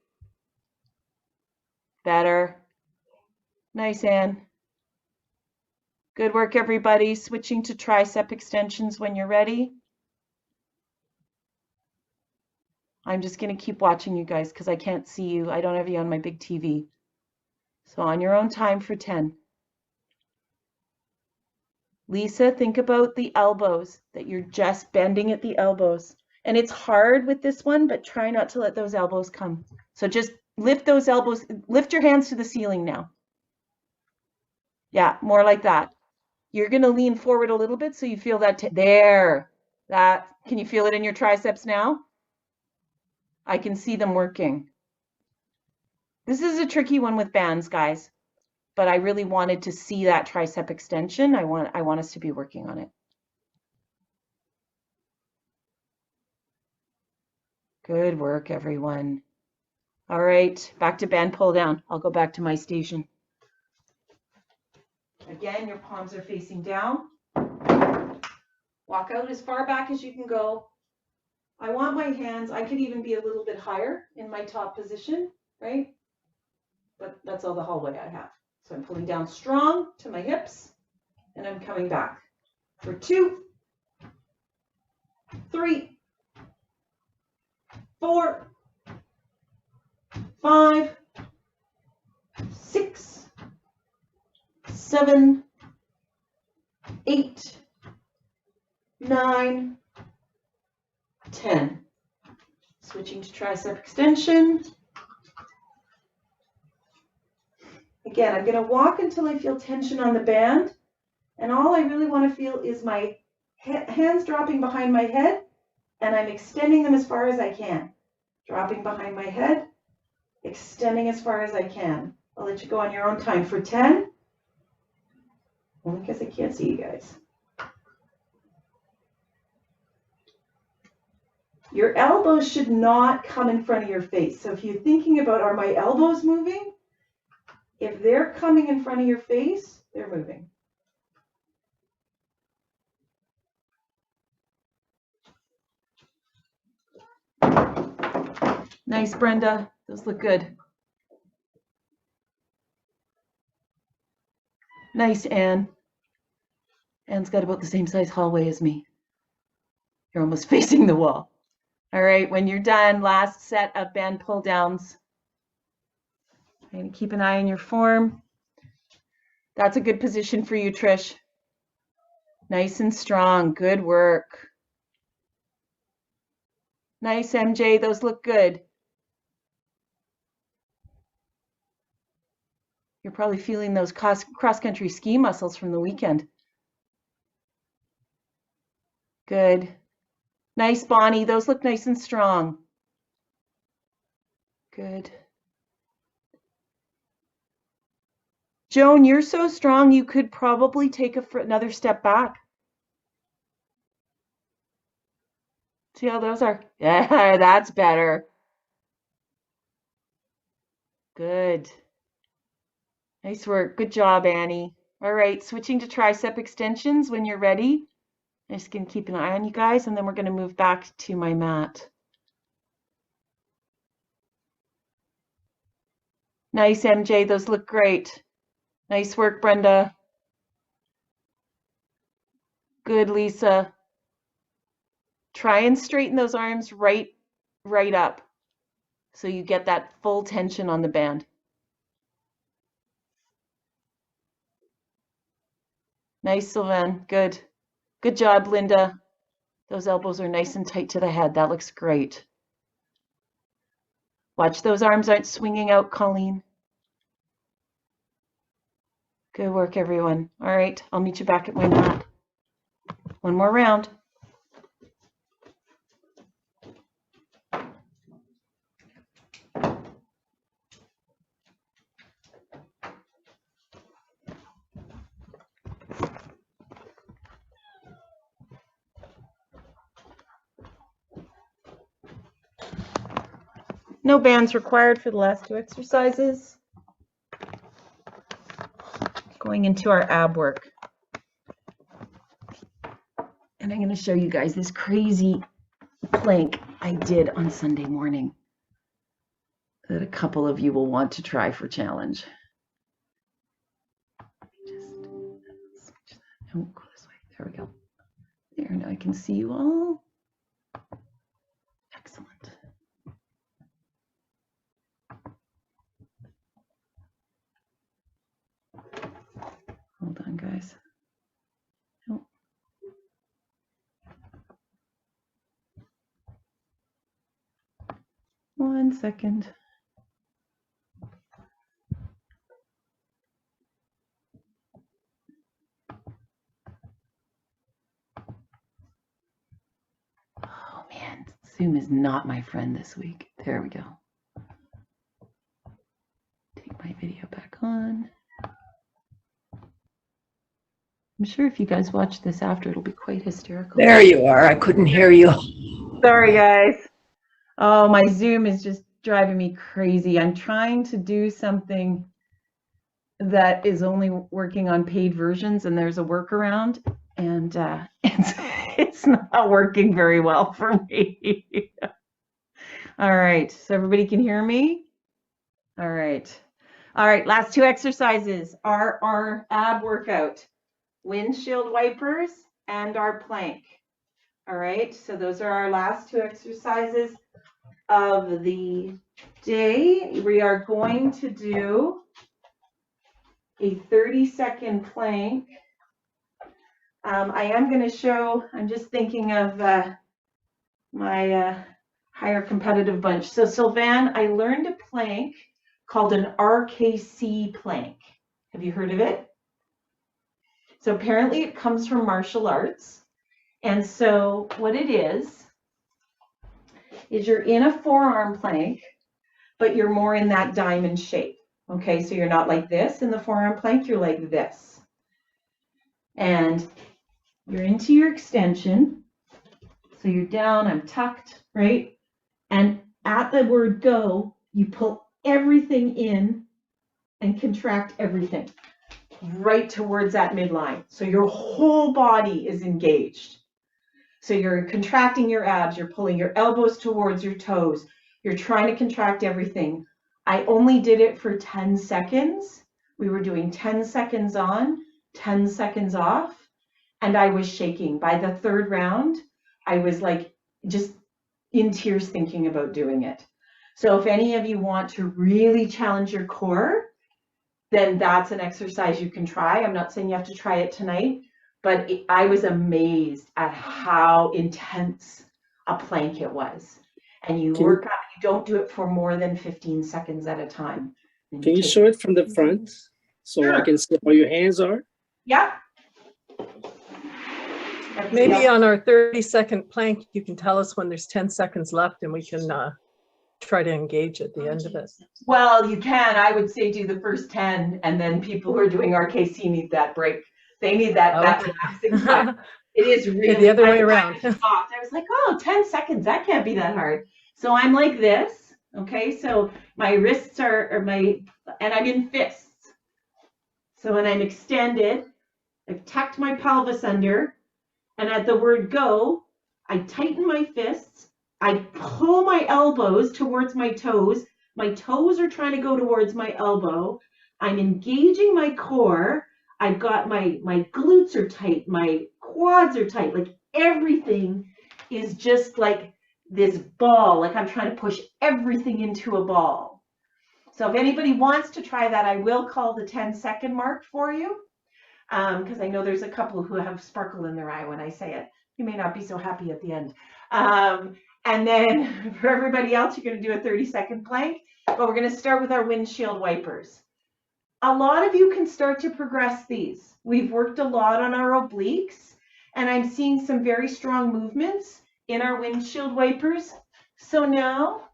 Speaker 1: Better. Nice, Anne. Good work, everybody. Switching to tricep extensions when you're ready. I'm just going to keep watching you guys because I can't see you. I don't have you on my big TV. So on your own time for 10. Lisa, think about the elbows, that you're just bending at the elbows. And it's hard with this one, but try not to let those elbows come. So just lift those elbows, lift your hands to the ceiling now. Yeah, more like that. You're going to lean forward a little bit so you feel that there. That, can you feel it in your triceps now? I can see them working. This is a tricky one with bands, guys, but I really wanted to see that tricep extension. I want us to be working on it. Good work, everyone. All right, back to band pull down. I'll go back to my station. Again, your palms are facing down. Walk out as far back as you can go. I want my hands, I could even be a little bit higher in my top position, right? But that's all the hallway I have. So I'm pulling down strong to my hips, and I'm coming back for 2, 3, 4, 5, 6, 7, 8, 9, 10. Switching to tricep extension. Again, I'm going to walk until I feel tension on the band, and all I really want to feel is my hands dropping behind my head, and I'm extending them as far as I can. Dropping behind my head, extending as far as I can. I'll let you go on your own time for 10. Only because I can't see you guys. Your elbows should not come in front of your face. So if you're thinking about, are my elbows moving? If they're coming in front of your face, they're moving. Nice, Brenda. Those look good. Nice, Anne. Anne's got about the same size hallway as me. You're almost facing the wall. All right, when you're done, last set of band pull downs. And keep an eye on your form. That's a good position for you, Trish. Nice and strong. Good work. Nice, MJ. Those look good. You're probably feeling those cross-country ski muscles from the weekend. Good. Nice, Bonnie. Those look nice and strong. Good. Joan, you're so strong, you could probably take another step back. See how those are? Yeah, that's better. Good. Nice work. Good job, Annie. All right, switching to tricep extensions when you're ready. I'm just going to keep an eye on you guys, and then we're going to move back to my mat. Nice, MJ. Those look great. Nice work, Brenda. Good, Lisa. Try and straighten those arms right up so you get that full tension on the band. Nice, Sylvain. Good. Good job, Linda. Those elbows are nice and tight to the head. That looks great. Watch those arms aren't swinging out, Colleen. Good work, everyone. All right, I'll meet you back at my mat. One more round. No bands required for the last two exercises. Going into our ab work. And I'm going to show you guys this crazy plank I did on Sunday morning that a couple of you will want to try for challenge. Just switch that. Oh, go this way. There we go. There, now I can see you all. Excellent. Hold on, guys. Oh. 1 second. Oh man, Zoom is not my friend this week. There we go. Take my video back on. I'm sure if you guys watch this after, it'll be quite hysterical.
Speaker 3: There you are. I couldn't hear you.
Speaker 1: Sorry, guys. Oh, my Zoom is just driving me crazy. I'm trying to do something that is only working on paid versions, and there's a workaround, and it's not working very well for me. All right, so everybody can hear me? All right. All right, last two exercises are our ab workout. Windshield wipers and our plank. All right, so those are our last two exercises of the day. We are going to do a 30-second plank. I am going to show, I'm just thinking of my higher competitive bunch. So Sylvain, I learned a plank called an RKC plank. Have you heard of it? So apparently it comes from martial arts. And so what it is you're in a forearm plank, but you're more in that diamond shape. Okay, so you're not like this in the forearm plank, you're like this. And you're into your extension. So you're down, I'm tucked, right? And at the word go, you pull everything in and contract everything right towards that midline. So your whole body is engaged. So you're contracting your abs, you're pulling your elbows towards your toes, you're trying to contract everything. I only did it for 10 seconds. We were doing 10 seconds on, 10 seconds off, and I was shaking. By the third round, I was like just in tears thinking about doing it. So if any of you want to really challenge your core, then that's an exercise you can try. I'm not saying you have to try it tonight, but I was amazed at how intense a plank it was. And you work on, you don't do it for more than 15 seconds at a time.
Speaker 5: Can you show it from the front so
Speaker 1: Sure.
Speaker 5: I can see how your hands are?
Speaker 1: Yeah.
Speaker 3: Maybe on our 30-second plank, you can tell us when there's 10 seconds left and we can try to engage at the end of it.
Speaker 1: Well, you can. I would say do the first 10, and then people who are doing RKC need that break. They need that
Speaker 3: Okay.
Speaker 1: relaxing time. It is really
Speaker 3: The other way
Speaker 1: I
Speaker 3: around.
Speaker 1: was shocked. I was like, oh, 10 seconds. That can't be that hard. So I'm like this. Okay. So my wrists are and I'm in fists. So when I'm extended, I've tucked my pelvis under, and at the word go, I tighten my fists. I pull my elbows towards my toes. My toes are trying to go towards my elbow. I'm engaging my core. I've got my glutes are tight. My quads are tight. Like everything is just like this ball. Like I'm trying to push everything into a ball. So if anybody wants to try that, I will call the 10-second mark for you. Because I know there's a couple who have sparkle in their eye when I say it. You may not be so happy at the end. And then for everybody else, you're going to do a 30-second plank, but we're going to start with our windshield wipers. A lot of you can start to progress these. We've worked a lot on our obliques, and I'm seeing some very strong movements in our windshield wipers. So now,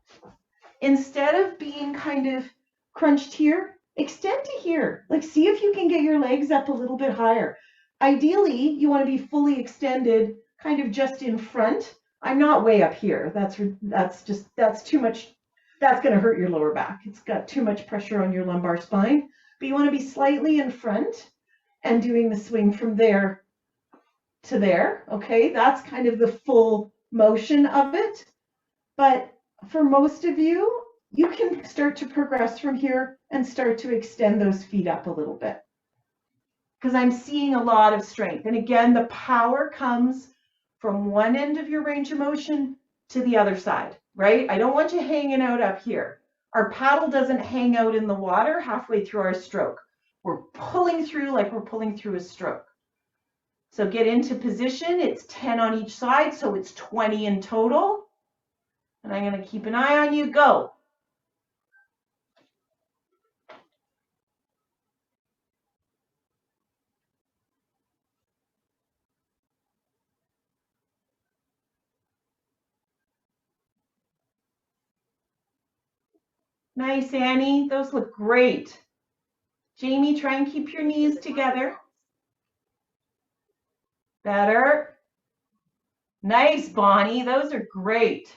Speaker 1: instead of being kind of crunched here, extend to here. Like, see if you can get your legs up a little bit higher. Ideally, you want to be fully extended, kind of just in front. I'm not way up here. That's too much. That's going to hurt your lower back. It's got too much pressure on your lumbar spine. But you want to be slightly in front and doing the swing from there to there. Okay, that's kind of the full motion of it. But for most of you, you can start to progress from here and start to extend those feet up a little bit. Because I'm seeing a lot of strength. And again, the power comes from one end of your range of motion to the other side, right? I don't want you hanging out up here. Our paddle doesn't hang out in the water halfway through our stroke. We're pulling through like we're pulling through a stroke. So get into position. It's 10 on each side, so it's 20 in total. And I'm going to keep an eye on you. Go. Nice, Annie. Those look great. Jamie, try and keep your knees together. Better. Nice, Bonnie. Those are great.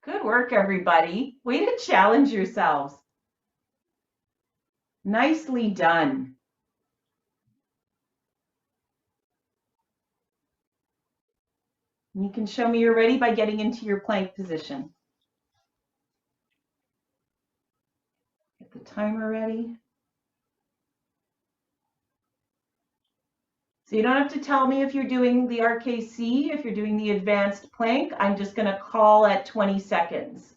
Speaker 1: Good work, everybody. Way to challenge yourselves. Nicely done. You can show me you're ready by getting into your plank position. Get the timer ready. So you don't have to tell me if you're doing the RKC, if you're doing the advanced plank. I'm just going to call at 20 seconds.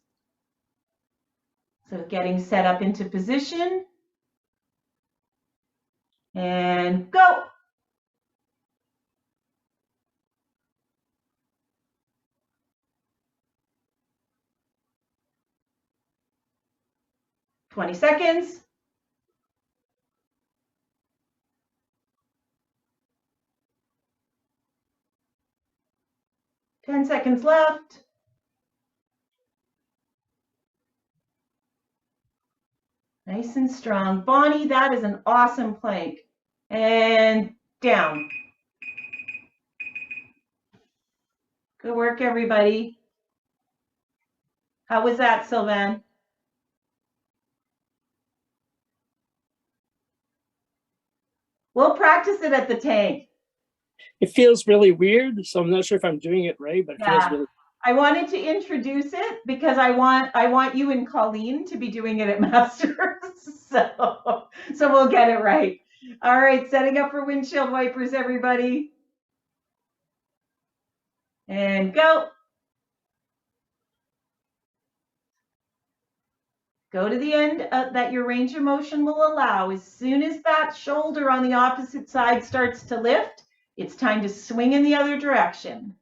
Speaker 1: So getting set up into position. And go. "20 seconds. "10 seconds left. Nice and strong. Bonnie, that is an awesome plank. And down. Good work, everybody. How was that, Sylvan? We'll practice it at the tank.
Speaker 5: It feels really weird, so I'm not sure if I'm doing it right, but it feels
Speaker 1: Yeah.
Speaker 5: really.
Speaker 1: I wanted to introduce it because I want you and Colleen to be doing it at Masters. So we'll get it right. All right, setting up for windshield wipers, everybody. And go. Go to the end that your range of motion will allow. As soon as that shoulder on the opposite side starts to lift, it's time to swing in the other direction.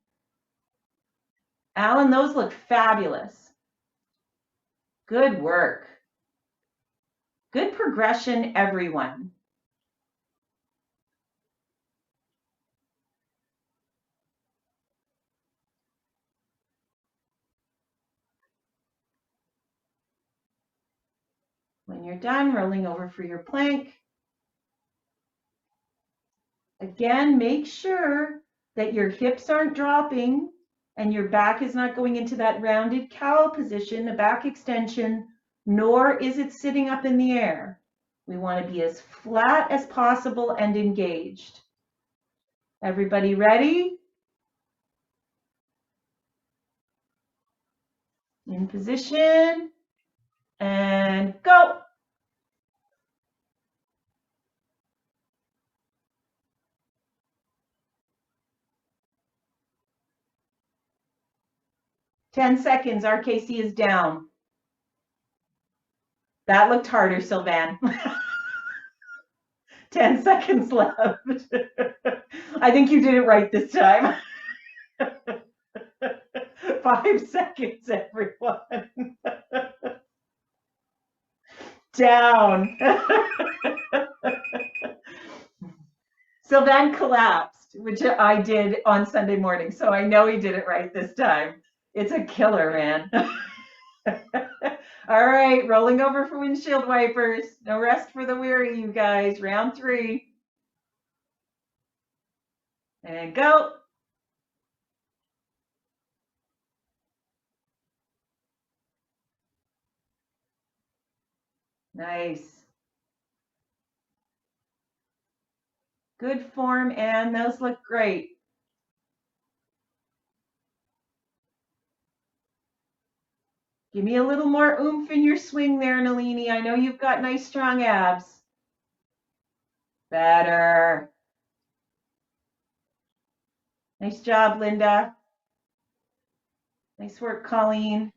Speaker 1: Alan, those look fabulous. Good work. Good progression, everyone. When you're done, rolling over for your plank. Again, make sure that your hips aren't dropping and your back is not going into that rounded cow position, the back extension, nor is it sitting up in the air. We want to be as flat as possible and engaged. Everybody ready? In position and go. Ten seconds, RKC is down. That looked harder, Sylvan. 10 seconds left. I think you did it right this time. 5 seconds, everyone. Down. Sylvan collapsed, which I did on Sunday morning, so I know he did it right this time. It's a killer, man. All right, rolling over for windshield wipers. No rest for the weary, you guys. Round 3. And go. Nice. Good form, and those look great. Give me a little more oomph in your swing there, Nalini. I know you've got nice, strong abs. Better. Nice job, Linda. Nice work, Colleen.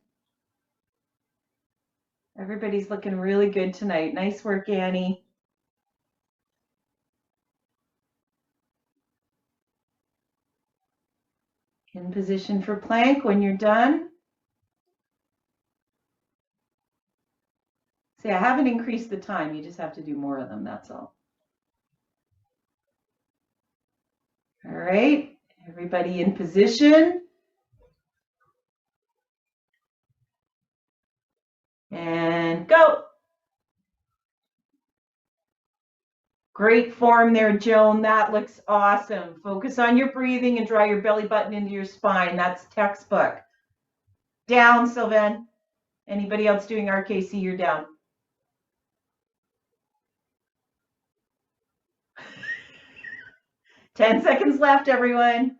Speaker 1: Everybody's looking really good tonight. Nice work, Annie. In position for plank when you're done. See, I haven't increased the time. You just have to do more of them, that's all. All right, everybody in position. And go. Great form there, Joan. That looks awesome. Focus on your breathing and draw your belly button into your spine. That's textbook. Down, Sylvan. Anybody else doing RKC, you're down. Ten seconds left, everyone.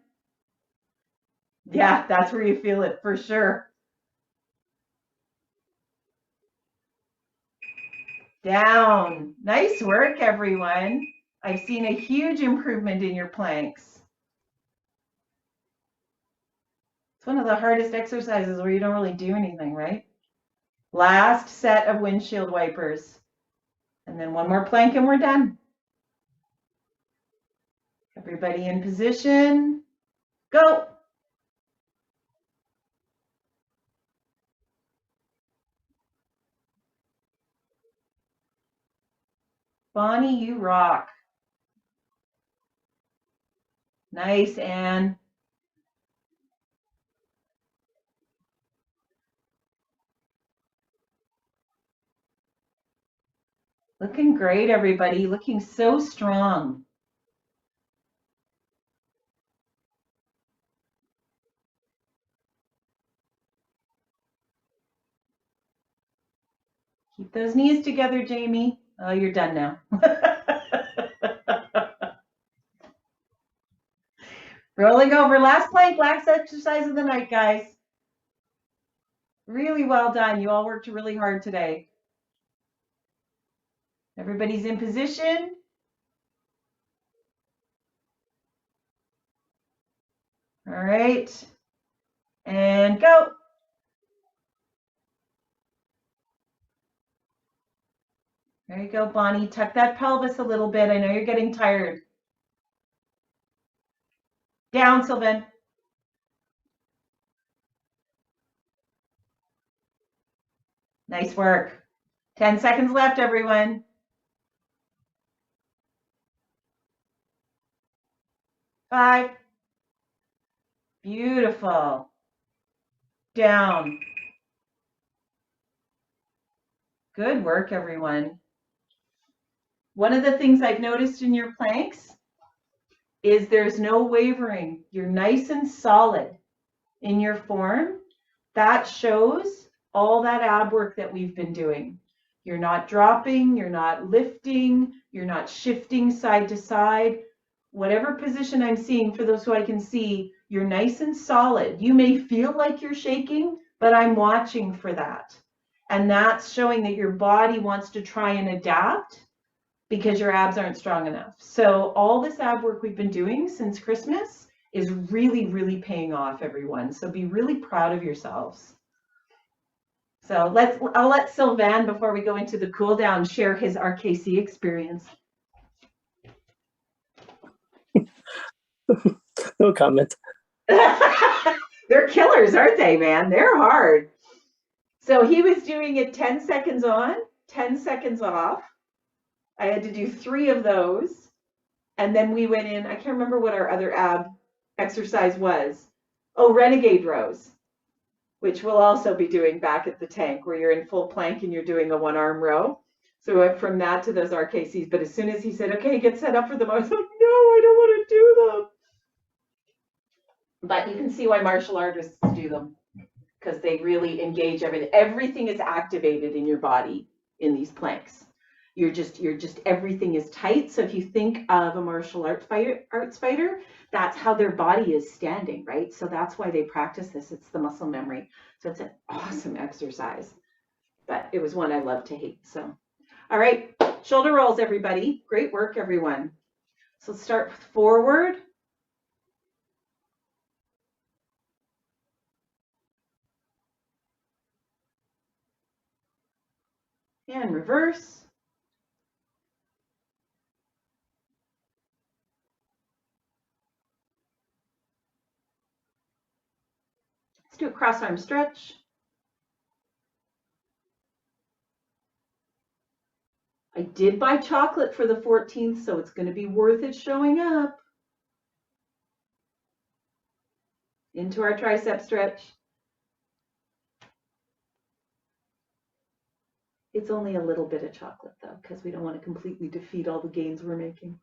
Speaker 1: Yeah, that's where you feel it for sure. Down. Nice work, everyone. I've seen a huge improvement in your planks. It's one of the hardest exercises where you don't really do anything, right? Last set of windshield wipers. And then one more plank and we're done. Everybody in position. Go. Bonnie, you rock. Nice, Anne. Looking great, everybody. Looking so strong. Keep those knees together, Jamie. Oh, you're done now. Rolling over, last plank, last exercise of the night, guys. Really well done. You all worked really hard today. Everybody's in position. All right. And go. There you go, Bonnie. Tuck that pelvis a little bit. I know you're getting tired. Down, Sylvan. Nice work. 10 seconds left, everyone. 5. Beautiful. Down. Good work, everyone. One of the things I've noticed in your planks is there's no wavering. You're nice and solid in your form. That shows all that ab work that we've been doing. You're not dropping, you're not lifting, you're not shifting side to side. Whatever position I'm seeing, for those who I can see, you're nice and solid. You may feel like you're shaking, but I'm watching for that. And that's showing that your body wants to try and adapt because your abs aren't strong enough. So all this ab work we've been doing since Christmas is really, really paying off, everyone. So be really proud of yourselves. So I'll let Sylvain, before we go into the cool down, share his RKC experience.
Speaker 5: No comment.
Speaker 1: They're killers, aren't they, man? They're hard. So he was doing it 10 seconds on, 10 seconds off. I had to do 3 of those. And then we went in, I can't remember what our other ab exercise was. Oh, renegade rows, which we'll also be doing back at the tank, where you're in full plank and you're doing a 1-arm row. So we went from that to those RKCs. But as soon as he said, okay, get set up for them, I was like, no, I don't want to do them. But you can see why martial artists do them, because they really engage everything. Everything is activated in your body in these planks. You're just everything is tight. So if you think of a martial arts fighter, that's how their body is standing, right? So that's why they practice this. It's the muscle memory. So it's an awesome exercise, but it was one I love to hate. So, all right, shoulder rolls, everybody. Great work, everyone. So start forward. And reverse. Let's do a cross arm stretch. I did buy chocolate for the 14th, so it's going to be worth it showing up. Into our tricep stretch. It's only a little bit of chocolate though, because we don't want to completely defeat all the gains we're making.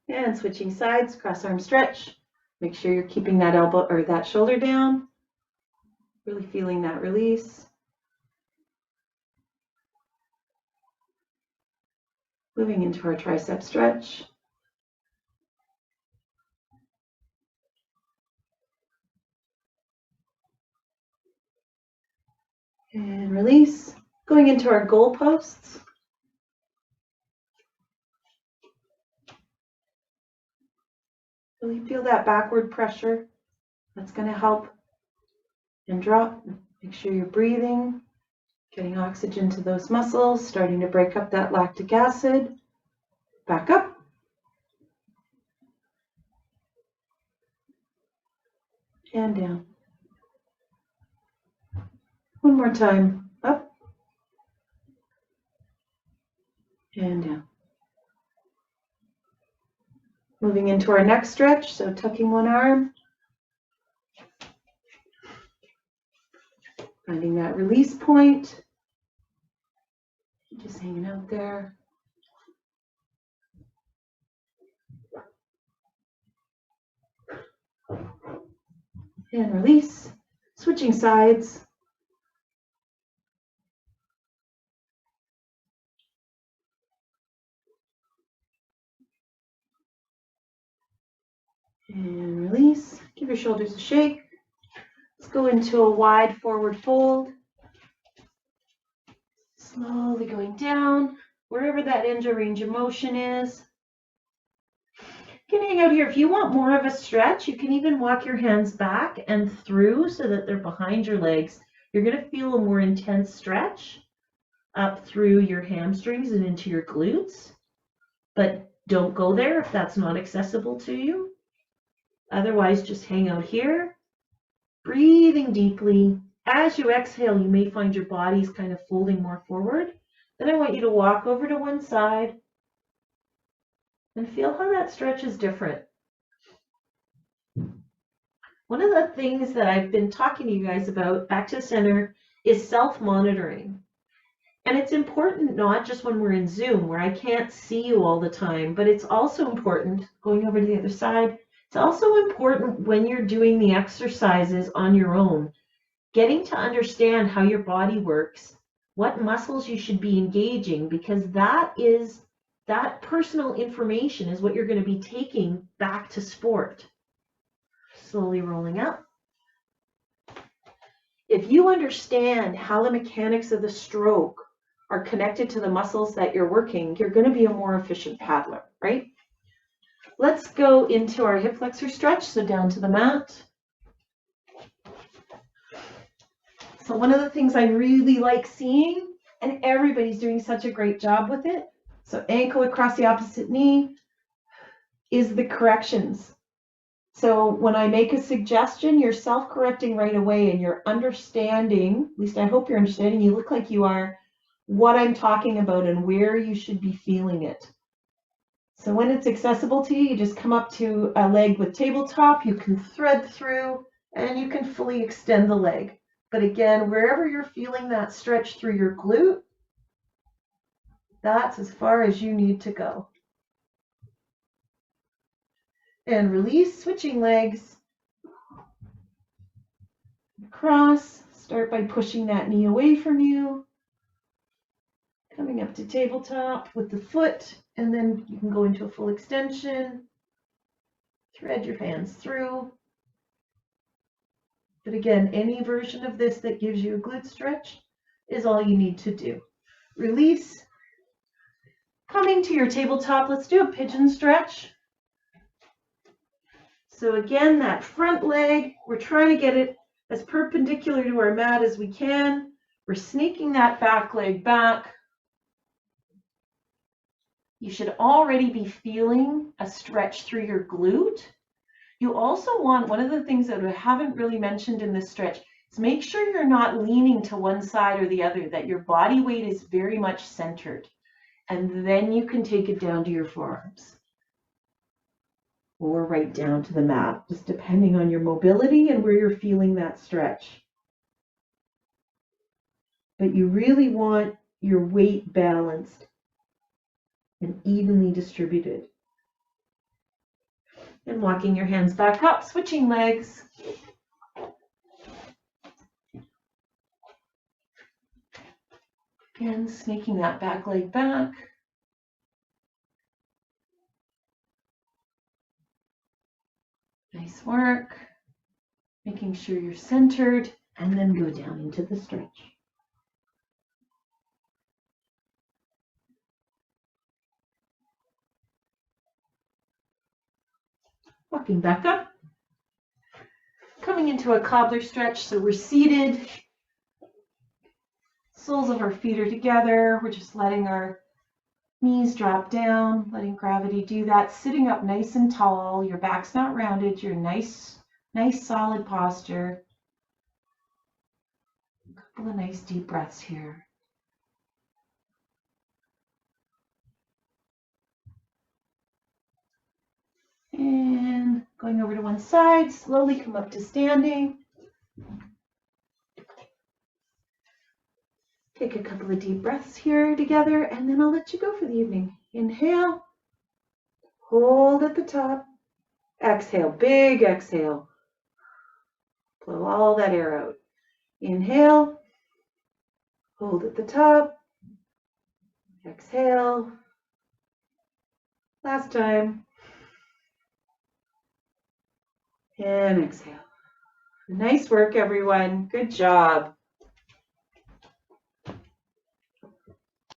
Speaker 1: And switching sides, cross arm stretch. Make sure you're keeping that elbow or that shoulder down. Really feeling that release. Moving into our tricep stretch. And release. Going into our goal posts. Really feel that backward pressure. That's going to help. And drop. Make sure you're breathing, getting oxygen to those muscles, starting to break up that lactic acid. Back up. And down. One more time. Up. And down. Moving into our next stretch, so tucking one arm. Finding that release point. Just hanging out there. And release. Switching sides. And release. Give your shoulders a shake. Let's go into a wide forward fold. Slowly going down, wherever that end of range of motion is. You can hang out here. If you want more of a stretch, you can even walk your hands back and through so that they're behind your legs. You're going to feel a more intense stretch up through your hamstrings and into your glutes. But don't go there if that's not accessible to you. Otherwise, just hang out here, breathing deeply. As you exhale, you may find your body's kind of folding more forward. Then I want you to walk over to one side and feel how that stretch is different. One of the things that I've been talking to you guys about, back to center,
Speaker 6: is self-monitoring. And it's important not just when we're in Zoom where I can't see you all the time, but it's also important, going over to the other side, it's also important when you're doing the exercises on your own, getting to understand how your body works, what muscles you should be engaging, because that personal information is what you're going to be taking back to sport. Slowly rolling up. If you understand how the mechanics of the stroke are connected to the muscles that you're working, you're going to be a more efficient paddler, right? Let's go into our hip flexor stretch, so down to the mat. So one of the things I really like seeing, and everybody's doing such a great job with it, so ankle across the opposite knee, is the corrections. So when I make a suggestion, you're self-correcting right away and you're understanding, at least I hope you're understanding, you look like you are, what I'm talking about and where you should be feeling it. So when it's accessible to you, you just come up to a leg with tabletop, you can thread through and you can fully extend the leg. But again, wherever you're feeling that stretch through your glute, that's as far as you need to go. And release, switching legs. Across, start by pushing that knee away from you. Coming up to tabletop with the foot, and then you can go into a full extension. Thread your hands through. But again, any version of this that gives you a glute stretch is all you need to do. Release. Coming to your tabletop, let's do a pigeon stretch. So again, that front leg, we're trying to get it as perpendicular to our mat as we can. We're sneaking that back leg back. You should already be feeling a stretch through your glute. You also want, one of the things that I haven't really mentioned in this stretch, is make sure you're not leaning to one side or the other, that your body weight is very much centered. And then you can take it down to your forearms. Or right down to the mat, just depending on your mobility and where you're feeling that stretch. But you really want your weight balanced and evenly distributed. And walking your hands back up, switching legs. Again, sneaking that back leg back. Nice work. Making sure you're centered, and then go down into the stretch. Walking back up. Coming into a cobbler stretch, so we're seated. Soles of our feet are together. We're just letting our knees drop down, letting gravity do that. Sitting up nice and tall. Your back's not rounded. You're nice solid posture. A couple of nice deep breaths here. And going over to one side, slowly come up to standing. Take a couple of deep breaths here together, and then I'll let you go for the evening. Inhale, hold at the top. Exhale, big exhale. Blow all that air out. Inhale, hold at the top. Exhale. Last time. And exhale. Nice work, everyone. Good job.